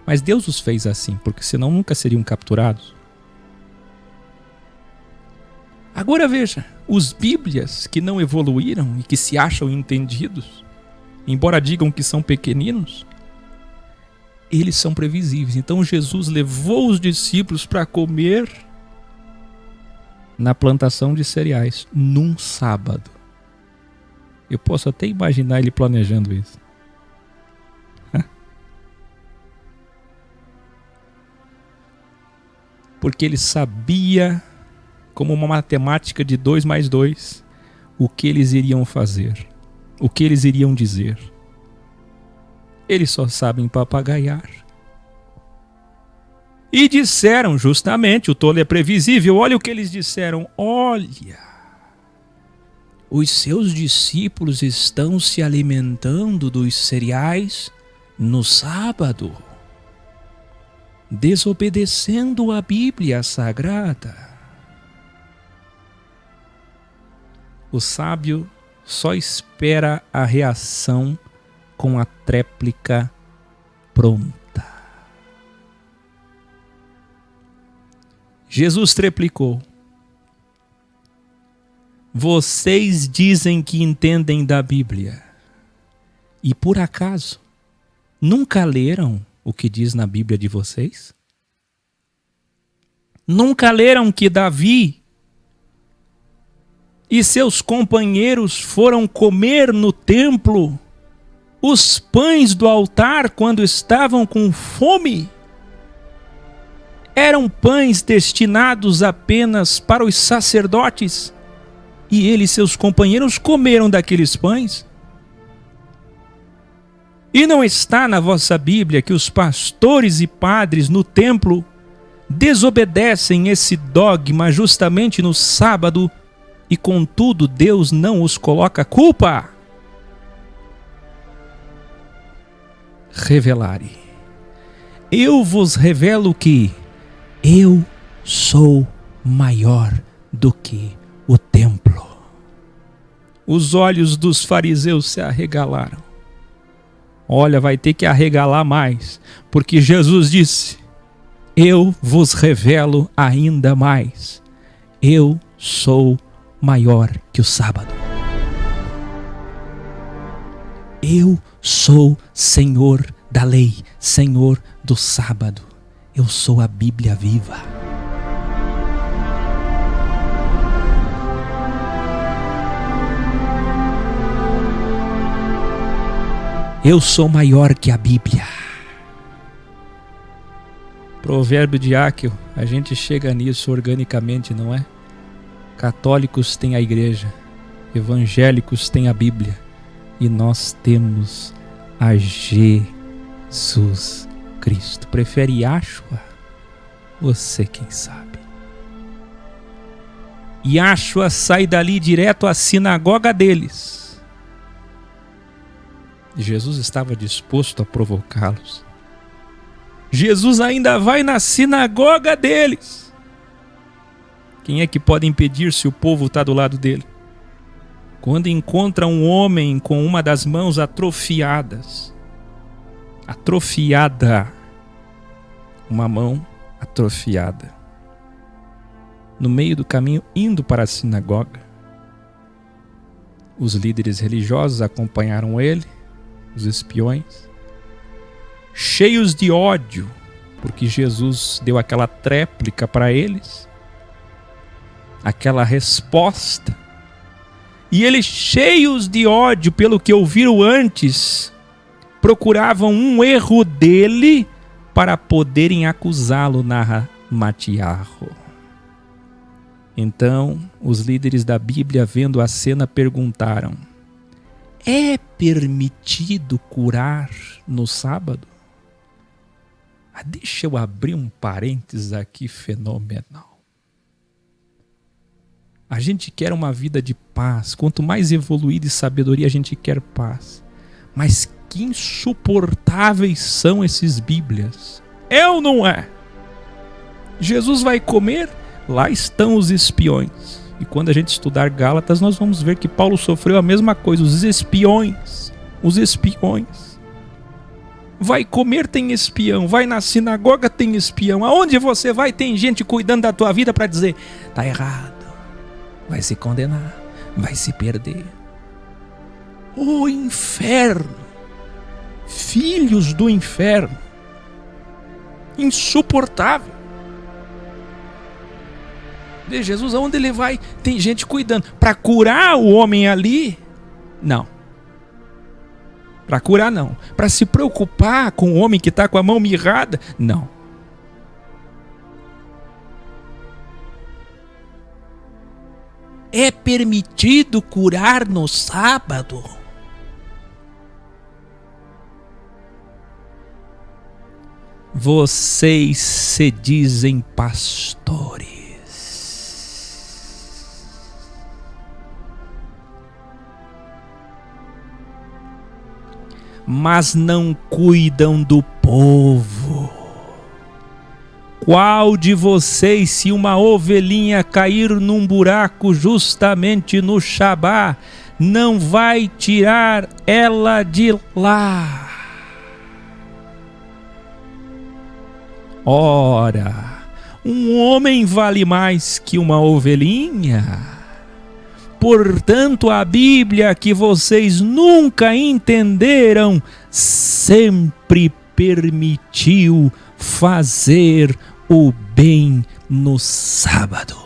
Mas Deus os fez assim, porque senão nunca seriam capturados. Agora veja, os Bíblias que não evoluíram e que se acham entendidos, embora digam que são pequeninos, eles são previsíveis. Então Jesus levou os discípulos para comer na plantação de cereais, num sábado. Eu posso até imaginar ele planejando isso. Porque ele sabia, como uma matemática de 2 mais 2, o que eles iriam fazer, o que eles iriam dizer. Eles só sabem papagaiar. E disseram justamente, o tolo é previsível, olha o que eles disseram: olha, os seus discípulos estão se alimentando dos cereais no sábado, desobedecendo a Bíblia Sagrada. O sábio só espera a reação com a tréplica pronta. Jesus treplicou: vocês dizem que entendem da Bíblia, e por acaso nunca leram o que diz na Bíblia de vocês? Nunca leram que Davi e seus companheiros foram comer no templo os pães do altar quando estavam com fome? Eram pães destinados apenas para os sacerdotes, e ele e seus companheiros comeram daqueles pães? E não está na vossa Bíblia que os pastores e padres no templo desobedecem esse dogma justamente no sábado, e contudo Deus não os coloca culpa? Revelare. Eu vos revelo que eu sou maior do que o templo. Os olhos dos fariseus se arregalaram. Olha, vai ter que arregalar mais, porque Jesus disse: eu vos revelo ainda mais. Eu sou maior que o sábado. Eu sou Senhor da lei, Senhor do sábado. Eu sou a Bíblia viva. Eu sou maior que a Bíblia. Provérbio de Áquil, a gente chega nisso organicamente, não é? Católicos têm a igreja, evangélicos têm a Bíblia, e nós temos a Jesus Cristo. Prefere Yahshua? Você quem sabe. Yahshua sai dali direto à sinagoga deles. Jesus estava disposto a provocá-los. Jesus ainda vai na sinagoga deles. Quem é que pode impedir se o povo está do lado dele? Quando encontra um homem com uma das mãos atrofiadas, uma mão atrofiada, no meio do caminho indo para a sinagoga, os líderes religiosos acompanharam ele, os espiões, cheios de ódio, porque Jesus deu aquela tréplica para eles, aquela resposta, e eles, cheios de ódio pelo que ouviram antes, procuravam um erro dele para poderem acusá-lo, narra Matiarro. Então, os líderes da Bíblia, vendo a cena, perguntaram: é permitido curar no sábado? Deixa eu abrir um parênteses aqui fenomenal. A gente quer uma vida de paz. Quanto mais evoluída e sabedoria, a gente quer paz. Mas que insuportáveis são esses Bíblias. É ou não é? Jesus vai comer, lá estão os espiões. E quando a gente estudar Gálatas, nós vamos ver que Paulo sofreu a mesma coisa. Os espiões. Vai comer, tem espião. Vai na sinagoga, tem espião. Aonde você vai, tem gente cuidando da tua vida para dizer: tá errado, vai se condenar, vai se perder. O inferno, filhos do inferno, insuportável. De Jesus, aonde ele vai, tem gente cuidando. Para curar o homem ali, não. Para curar, não. Para se preocupar com o homem que está com a mão mirrada, não. É permitido curar no sábado? Vocês se dizem pastores, mas não cuidam do povo. Qual de vocês, se uma ovelhinha cair num buraco justamente no Shabá, não vai tirar ela de lá? Ora, um homem vale mais que uma ovelhinha. Portanto, a Bíblia, que vocês nunca entenderam, sempre permitiu fazer o bem no sábado.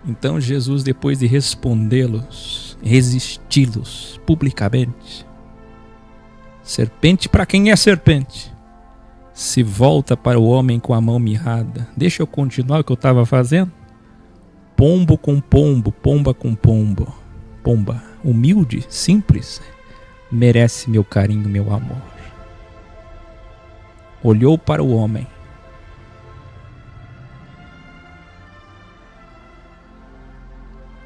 Então Jesus, depois de respondê-los, resisti-los publicamente, serpente para quem é serpente, se volta para o homem com a mão mirrada. Deixa eu continuar o que eu estava fazendo. Pombo com pombo, pomba com pombo. Pomba, humilde, simples, merece meu carinho, meu amor. Olhou para o homem.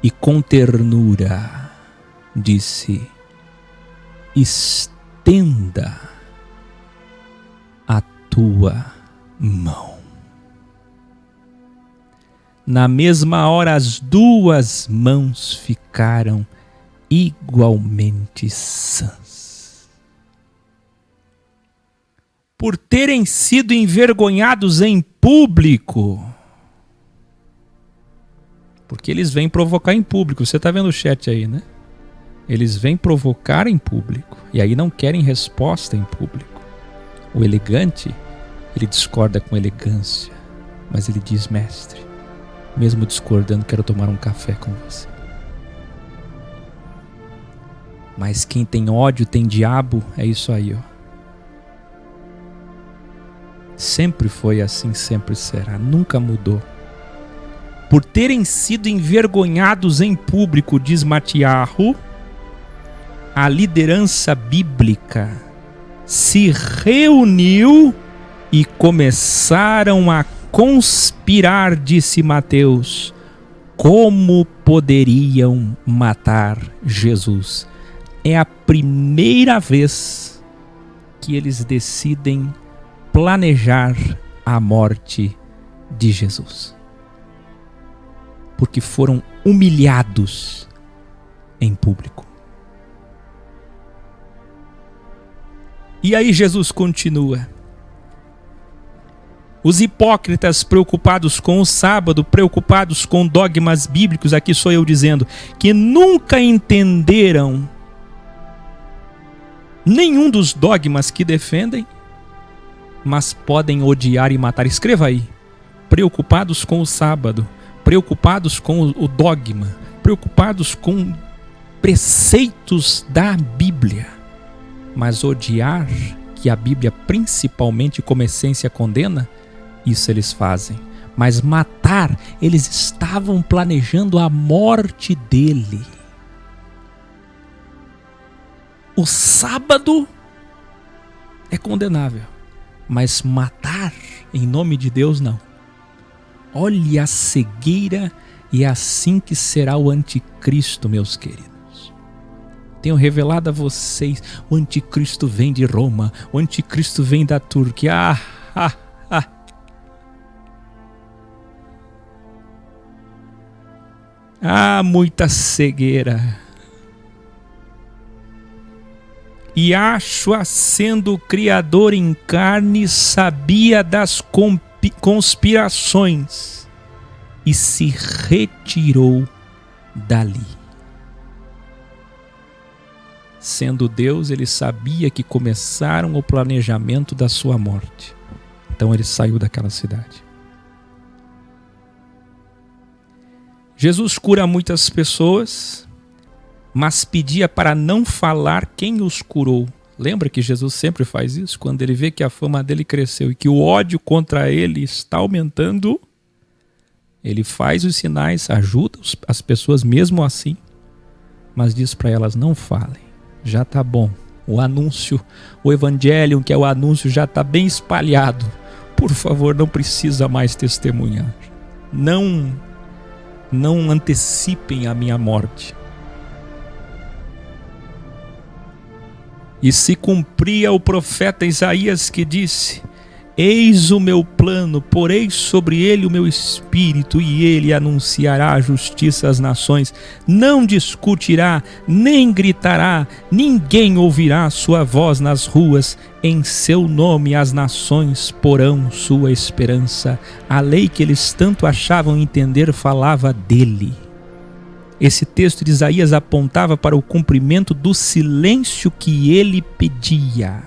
E com ternura disse: estenda a tua mão. Na mesma hora, as duas mãos ficaram igualmente sãs. Por terem sido envergonhados em público, porque eles vêm provocar em público. Você está vendo o chat aí, né? Eles vêm provocar em público e aí não querem resposta em público. O elegante, ele discorda com elegância, mas ele diz: mestre, mesmo discordando, quero tomar um café com você. Mas quem tem ódio tem diabo, é isso aí, ó. Sempre foi assim, sempre será, nunca mudou. Por terem sido envergonhados em público, diz Matiarro, a liderança bíblica se reuniu e começaram a conspirar, disse Mateus, como poderiam matar Jesus. É a primeira vez que eles decidem planejar a morte de Jesus, porque foram humilhados em público. E aí Jesus continua: os hipócritas preocupados com o sábado, preocupados com dogmas bíblicos, aqui sou eu dizendo, que nunca entenderam nenhum dos dogmas que defendem, mas podem odiar e matar. Escreva aí: preocupados com o sábado, preocupados com o dogma, preocupados com preceitos da Bíblia, mas odiar que a Bíblia principalmente como essência condena, isso eles fazem. Mas matar, eles estavam planejando a morte dele. O sábado é condenável, mas matar em nome de Deus não. Olha a cegueira, e é assim que será o anticristo, meus queridos. Tenho revelado a vocês, o anticristo vem de Roma, o anticristo vem da Turquia. Muita cegueira. Yahshua, sendo Criador em carne, sabia das conspirações e se retirou dali. Sendo Deus, ele sabia que começaram o planejamento da sua morte. Então ele saiu daquela cidade. Jesus cura muitas pessoas, mas pedia para não falar quem os curou. Lembra que Jesus sempre faz isso? Quando ele vê que a fama dele cresceu e que o ódio contra ele está aumentando, ele faz os sinais, ajuda as pessoas mesmo assim, mas diz para elas: não falem, já está bom. O anúncio, o evangelho, que é o anúncio, já está bem espalhado. Por favor, não precisa mais testemunhar. Não antecipem a minha morte. E se cumpria o profeta Isaías que disse: eis o meu plano, porei sobre ele o meu espírito, e ele anunciará a justiça às nações. Não discutirá, nem gritará, ninguém ouvirá sua voz nas ruas. Em seu nome as nações porão sua esperança. A lei que eles tanto achavam entender falava dele. Esse texto de Isaías apontava para o cumprimento do silêncio que ele pedia.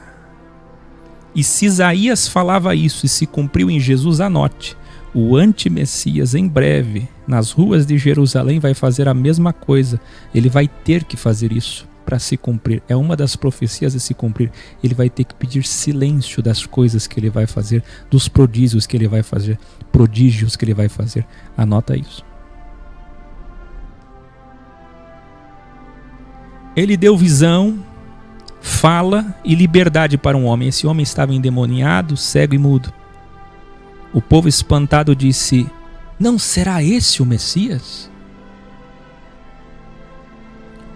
E se Isaías falava isso e se cumpriu em Jesus, anote: o anti-Messias em breve, nas ruas de Jerusalém, vai fazer a mesma coisa. Ele vai ter que fazer isso para se cumprir. É uma das profecias de se cumprir. Ele vai ter que pedir silêncio das coisas que ele vai fazer, dos prodígios que ele vai fazer. Anota isso. Ele deu visão, fala e liberdade para um homem. Esse homem estava endemoniado, cego e mudo. O povo espantado disse: não será esse o Messias?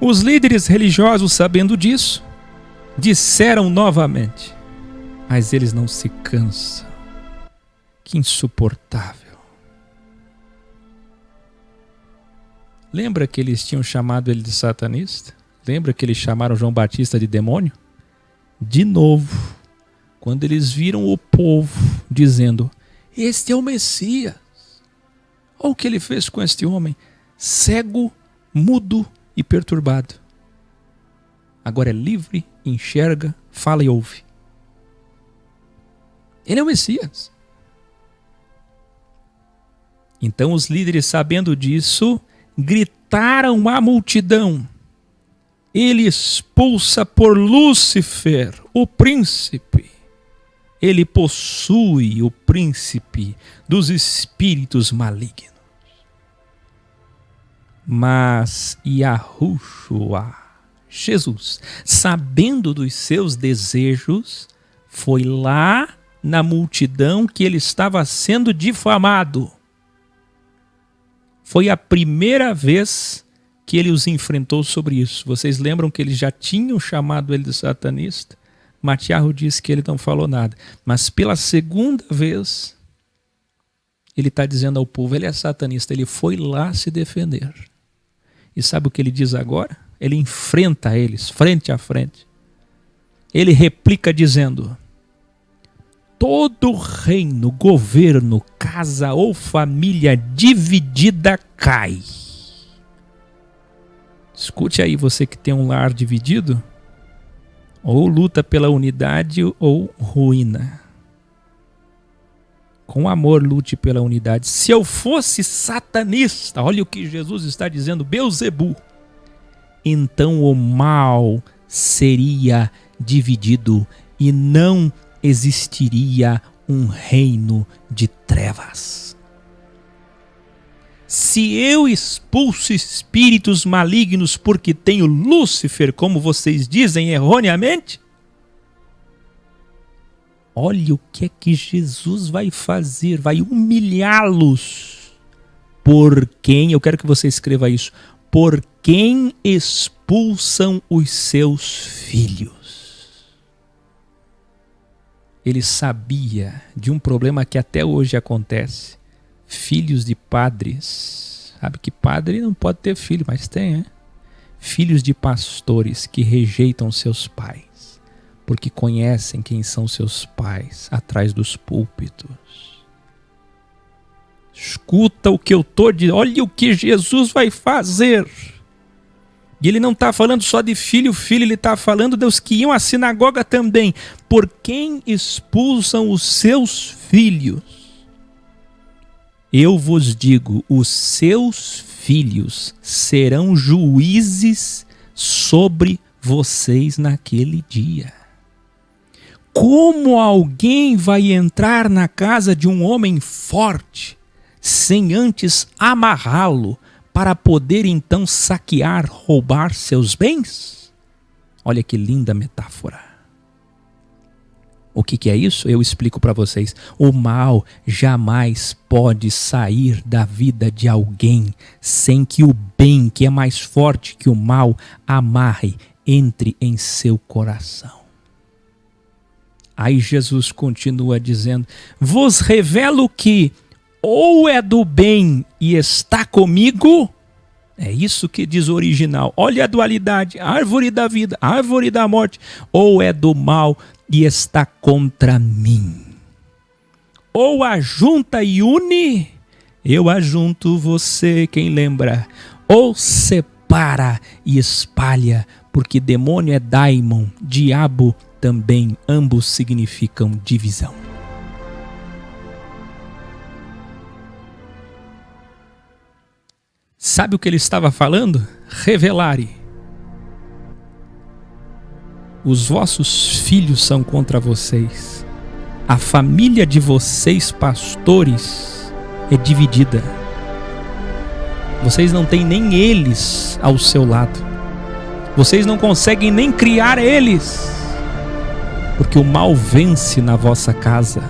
Os líderes religiosos, sabendo disso, disseram novamente, mas eles não se cansam. Que insuportável. Lembra que eles tinham chamado ele de satanista? Lembra que eles chamaram João Batista de demônio? De novo, quando eles viram o povo dizendo: este é o Messias. Olha o que ele fez com este homem, cego, mudo e perturbado. Agora é livre, enxerga, fala e ouve. Ele é o Messias. Então os líderes, sabendo disso, gritaram à multidão: ele expulsa por Lúcifer, o príncipe. Ele possui o príncipe dos espíritos malignos. Mas Yahushua, Jesus, sabendo dos seus desejos, foi lá na multidão que ele estava sendo difamado. Foi a primeira vez que ele os enfrentou sobre isso. Vocês lembram que eles já tinham chamado ele de satanista? Matiarro disse que ele não falou nada. Mas pela segunda vez, ele está dizendo ao povo: ele é satanista. Ele foi lá se defender. E sabe o que ele diz agora? Ele enfrenta eles, frente a frente. Ele replica dizendo: todo reino, governo, casa ou família dividida cai. Escute aí, você que tem um lar dividido, ou luta pela unidade ou ruína. Com amor, lute pela unidade. Se eu fosse satanista, olha o que Jesus está dizendo, Beelzebu, então o mal seria dividido e não existiria um reino de trevas. Se eu expulso espíritos malignos porque tenho Lúcifer, como vocês dizem erroneamente, olha o que é que Jesus vai fazer, vai humilhá-los. Por quem, eu quero que você escreva isso, por quem expulsam os seus filhos. Ele sabia de um problema que até hoje acontece. Filhos de padres. Sabe que padre não pode ter filho, mas tem, né? Filhos de pastores que rejeitam seus pais, porque conhecem quem são seus pais atrás dos púlpitos. Escuta o que eu estou dizendo, olha o que Jesus vai fazer. E ele não está falando só de filho, ele está falando dos que iam à sinagoga também. Por quem expulsam os seus filhos? Eu vos digo, os seus filhos serão juízes sobre vocês naquele dia. Como alguém vai entrar na casa de um homem forte sem antes amarrá-lo para poder então saquear, roubar seus bens? Olha que linda metáfora. O que é isso? Eu explico para vocês. O mal jamais pode sair da vida de alguém sem que o bem, que é mais forte que o mal, amarre, entre em seu coração. Aí Jesus continua dizendo: vos revelo que ou é do bem e está comigo. É isso que diz o original. Olha a dualidade, árvore da vida, árvore da morte. Ou é do mal e está contra mim. Ou ajunta e une, eu ajunto você, quem lembra. Ou separa e espalha, porque demônio é daimon, diabo também, ambos significam divisão. Sabe o que ele estava falando? Revelare. Os vossos filhos são contra vocês. A família de vocês, pastores, é dividida. Vocês não têm nem eles ao seu lado. Vocês não conseguem nem criar eles. Porque o mal vence na vossa casa.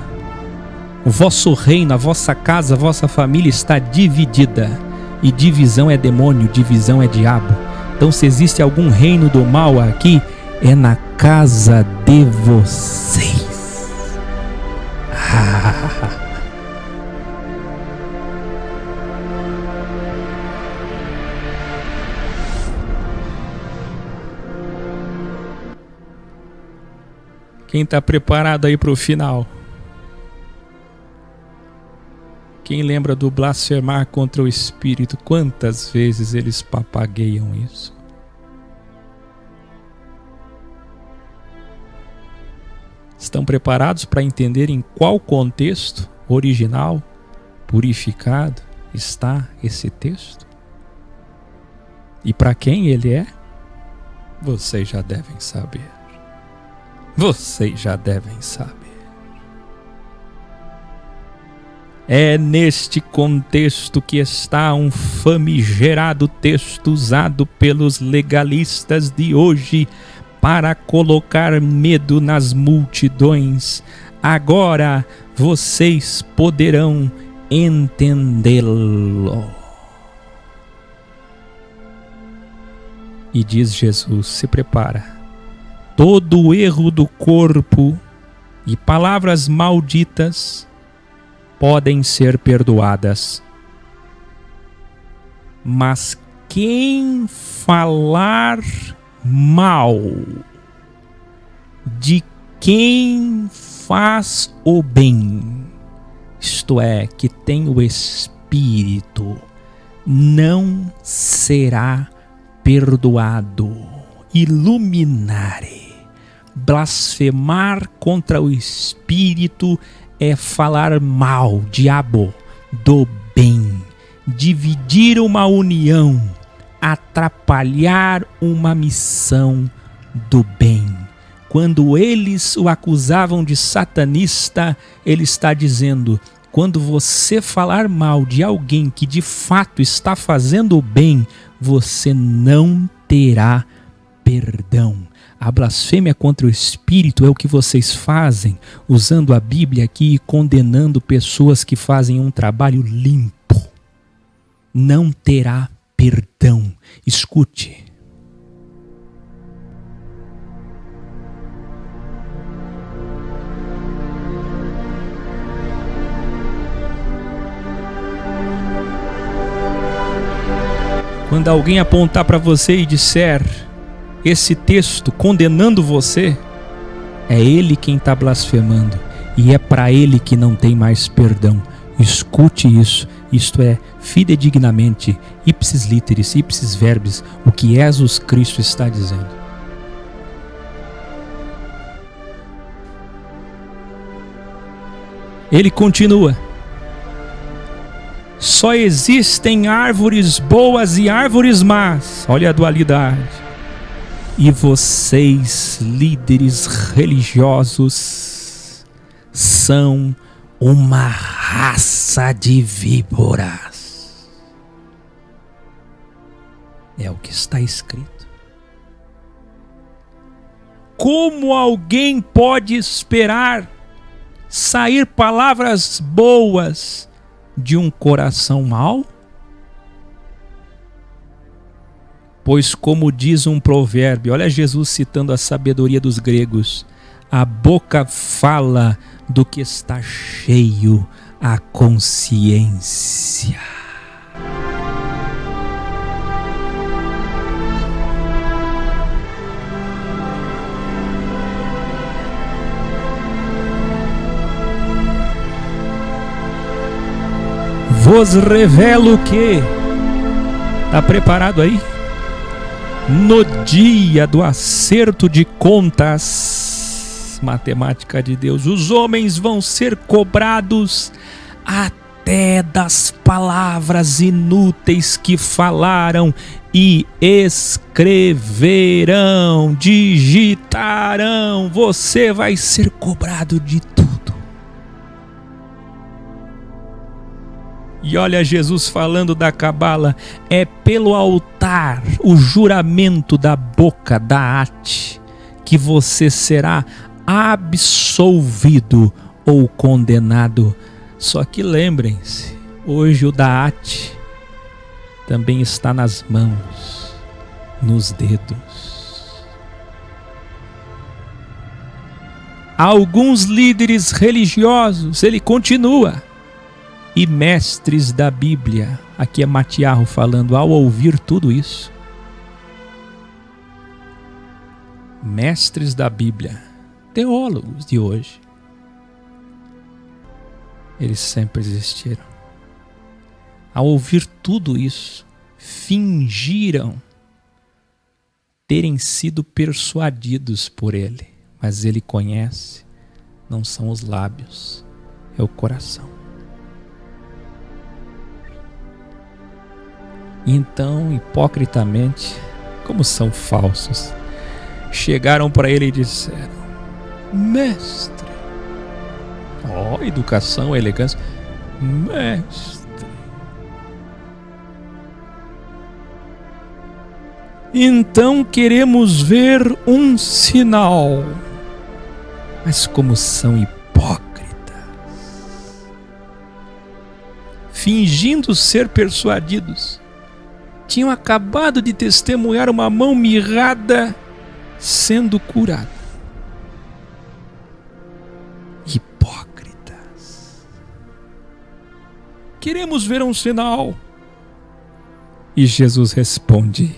O vosso reino, a vossa casa, a vossa família está dividida. E divisão é demônio, divisão é diabo. Então, se existe algum reino do mal aqui, é na casa de vocês. Quem está preparado aí para o final? Quem lembra do blasfemar contra o Espírito? Quantas vezes eles papagueiam isso? Estão preparados para entender em qual contexto original, purificado, está esse texto? E para quem ele é? Vocês já devem saber. Vocês já devem saber. É neste contexto que está um famigerado texto usado pelos legalistas de hoje para colocar medo nas multidões. Agora vocês poderão entendê-lo. E diz Jesus, se prepara. Todo o erro do corpo e palavras malditas podem ser perdoadas. Mas quem falar mal de quem faz o bem, isto é, que tem o Espírito, não será perdoado. Iluminare, blasfemar contra o Espírito é falar mal, diabo, do bem, dividir uma união, atrapalhar uma missão do bem. Quando eles o acusavam de satanista, ele está dizendo: quando você falar mal de alguém que de fato está fazendo o bem, você não terá perdão. A blasfêmia contra o Espírito é o que vocês fazem, usando a Bíblia aqui e condenando pessoas que fazem um trabalho limpo. Não terá perdão. Escute. Quando alguém apontar para você e disser esse texto condenando você, é ele quem está blasfemando e é para ele que não tem mais perdão. Escute isso. Isto é fidedignamente, ipsis literis, ipsis verbis, o que Jesus Cristo está dizendo. Ele continua: só existem árvores boas e árvores más. Olha a dualidade. E vocês, líderes religiosos, são uma raça de víboras. É o que está escrito. Como alguém pode esperar sair palavras boas de um coração mau? Pois como diz um provérbio, olha Jesus citando a sabedoria dos gregos, a boca fala do que está cheio a consciência. Vos revelo que, está preparado aí? No dia do acerto de contas, matemática de Deus, os homens vão ser cobrados até das palavras inúteis que falaram e escreverão, digitarão. Você vai ser cobrado de tudo. E olha Jesus falando da cabala, é pelo altar, o juramento da boca, da ate, que você será absolvido ou condenado. Só que lembrem-se, hoje o da ate também está nas mãos, nos dedos. Alguns líderes religiosos, ele continua, e mestres da Bíblia, aqui é Matiarro falando, ao ouvir tudo isso, mestres da Bíblia, teólogos de hoje, eles sempre existiram. Ao ouvir tudo isso, fingiram terem sido persuadidos por ele, mas ele conhece, não são os lábios, é o coração. Então, hipocritamente, como são falsos, chegaram para ele e disseram: mestre, educação, elegância, mestre, então queremos ver um sinal. Mas como são hipócritas, fingindo ser persuadidos, tinham acabado de testemunhar uma mão mirrada sendo curada. Hipócritas. Queremos ver um sinal. E Jesus responde: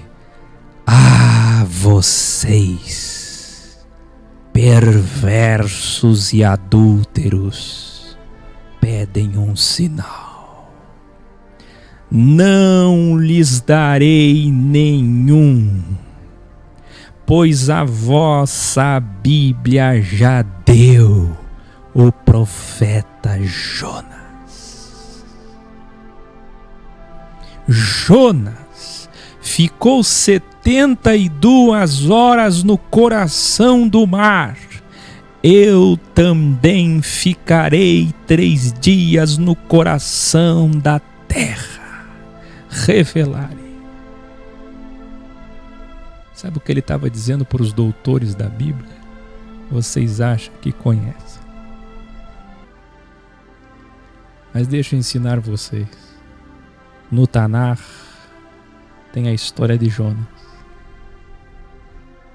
ah, vocês, perversos e adúlteros, pedem um sinal. Não lhes darei nenhum, pois a vossa Bíblia já deu o profeta Jonas. Jonas ficou 70 72 horas no coração do mar, eu também ficarei 3 dias no coração da terra. Revelarei. Sabe o que ele estava dizendo para os doutores da Bíblia? Vocês acham que conhecem. Mas deixa eu ensinar vocês. No Tanar tem a história de Jonas.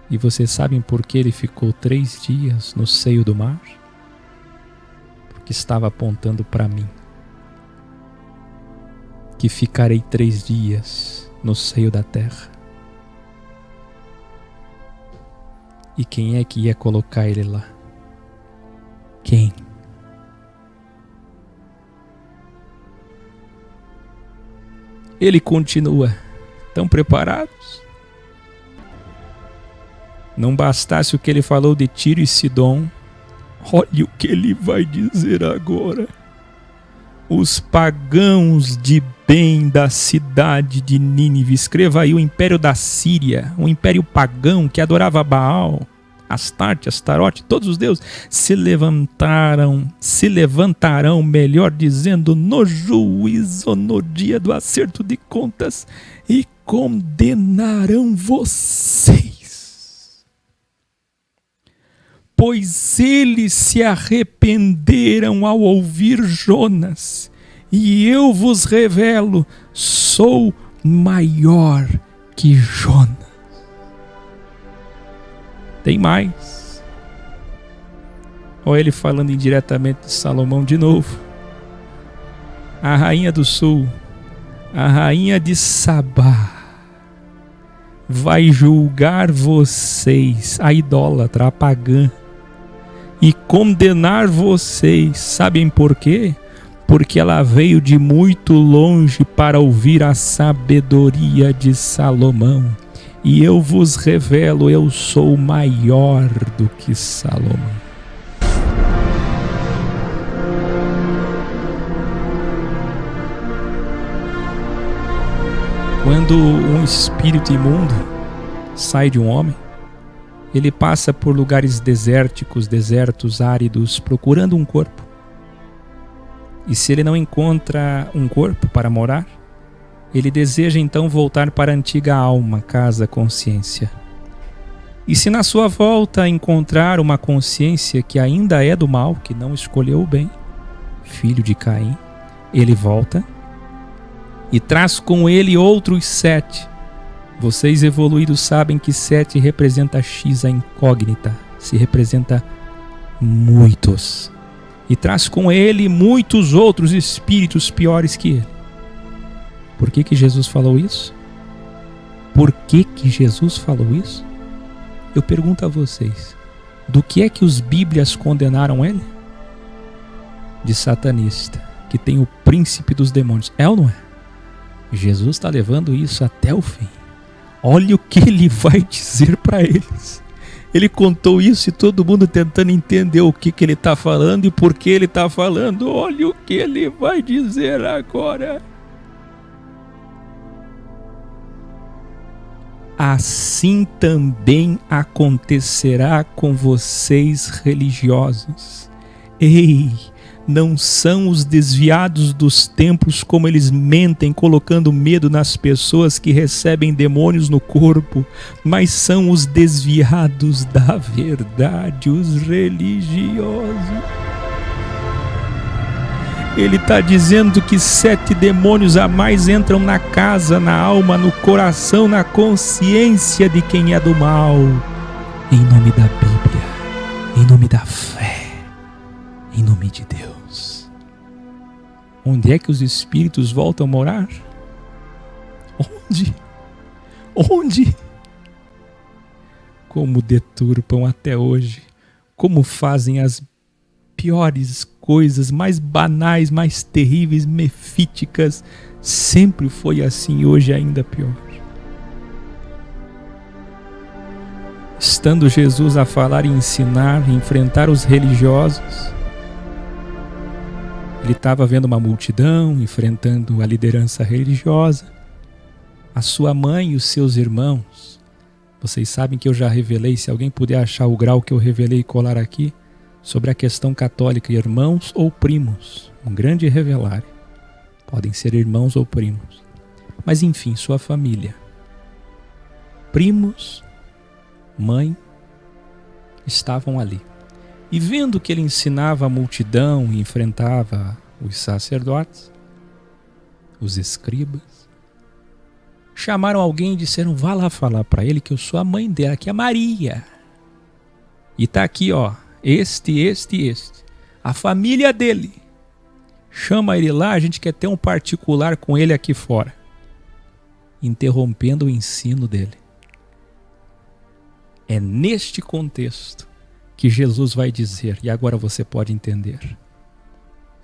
E vocês sabem por que ele ficou 3 dias no seio do mar? Porque estava apontando para mim. Que ficarei 3 dias no seio da terra. E quem é que ia colocar ele lá? Quem? Ele continua. Estão preparados? Não bastasse o que ele falou de Tiro e Sidom, olha o que ele vai dizer agora. Os pagãos de bem da cidade de Nínive. Escreva aí, o império da Síria, um império pagão que adorava Baal, Astarte, Astarote, todos os deuses, se levantarão, melhor dizendo, no juízo, no dia do acerto de contas, e condenarão vocês. Pois eles se arrependeram ao ouvir Jonas, e eu vos revelo, sou maior que Jonas. Tem mais. Olha ele falando indiretamente de Salomão de novo. A rainha do sul, a rainha de Sabá, vai julgar vocês, a idólatra, a pagã, e condenar vocês. Sabem por quê? Porque ela veio de muito longe para ouvir a sabedoria de Salomão. E eu vos revelo, eu sou maior do que Salomão. Quando um espírito imundo sai de um homem, ele passa por lugares desérticos, desertos, áridos, procurando um corpo. E se ele não encontra um corpo para morar, ele deseja então voltar para a antiga alma, casa, consciência. E se na sua volta encontrar uma consciência que ainda é do mal, que não escolheu o bem, filho de Caim, ele volta e traz com ele outros 7. Vocês evoluídos sabem que 7 representa X, a incógnita, se representa muitos. E traz com ele muitos outros espíritos piores que ele. Por que Jesus falou isso? Por que Jesus falou isso? Eu pergunto a vocês, do que é que os bíblias condenaram ele? De satanista, que tem o príncipe dos demônios. É ou não é? Jesus está levando isso até o fim. Olha o que ele vai dizer para eles. Ele contou isso e todo mundo tentando entender o que ele está falando e por que ele está falando. Olha o que ele vai dizer agora. Assim também acontecerá com vocês religiosos. Ei, não são os desviados dos templos como eles mentem, colocando medo nas pessoas que recebem demônios no corpo, mas são os desviados da verdade, os religiosos. Ele está dizendo que 7 demônios a mais entram na casa, na alma, no coração, na consciência de quem é do mal. Em nome da Bíblia, em nome da fé, em nome de Deus. Onde é que os espíritos voltam a morar? Onde? Onde? Como deturpam até hoje, como fazem as piores coisas, mais banais, mais terríveis, mefíticas. Sempre foi assim e hoje ainda pior. Estando Jesus a falar e ensinar, enfrentar os religiosos, ele estava vendo uma multidão, enfrentando a liderança religiosa, a sua mãe e os seus irmãos. Vocês sabem que eu já revelei, se alguém puder achar o grau que eu revelei e colar aqui, sobre a questão católica, irmãos ou primos. Um grande revelário. Podem ser irmãos ou primos. Mas enfim, sua família. Primos, mãe, estavam ali. E vendo que ele ensinava a multidão e enfrentava os sacerdotes, os escribas, chamaram alguém e disseram: vá lá falar para ele que eu sou a mãe dela, que é Maria. E tá aqui, ó, este. A família dele. Chama ele lá, a gente quer ter um particular com ele aqui fora. Interrompendo o ensino dele. É neste contexto que Jesus vai dizer, e agora você pode entender.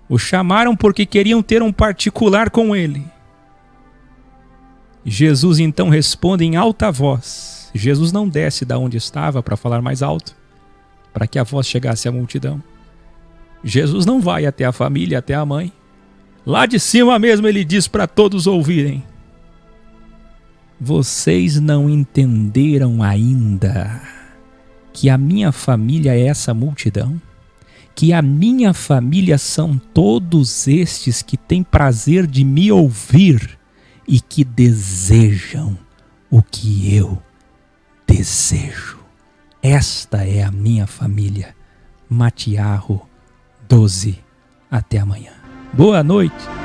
O chamaram porque queriam ter um particular com ele. Jesus então responde em alta voz. Jesus não desce da onde estava para falar mais alto, para que a voz chegasse à multidão. Jesus não vai até a família, até a mãe. Lá de cima mesmo ele diz para todos ouvirem: vocês não entenderam ainda que a minha família é essa multidão? Que a minha família são todos estes que têm prazer de me ouvir e que desejam o que eu desejo. Esta é a minha família. Matiarro 12. Até amanhã. Boa noite.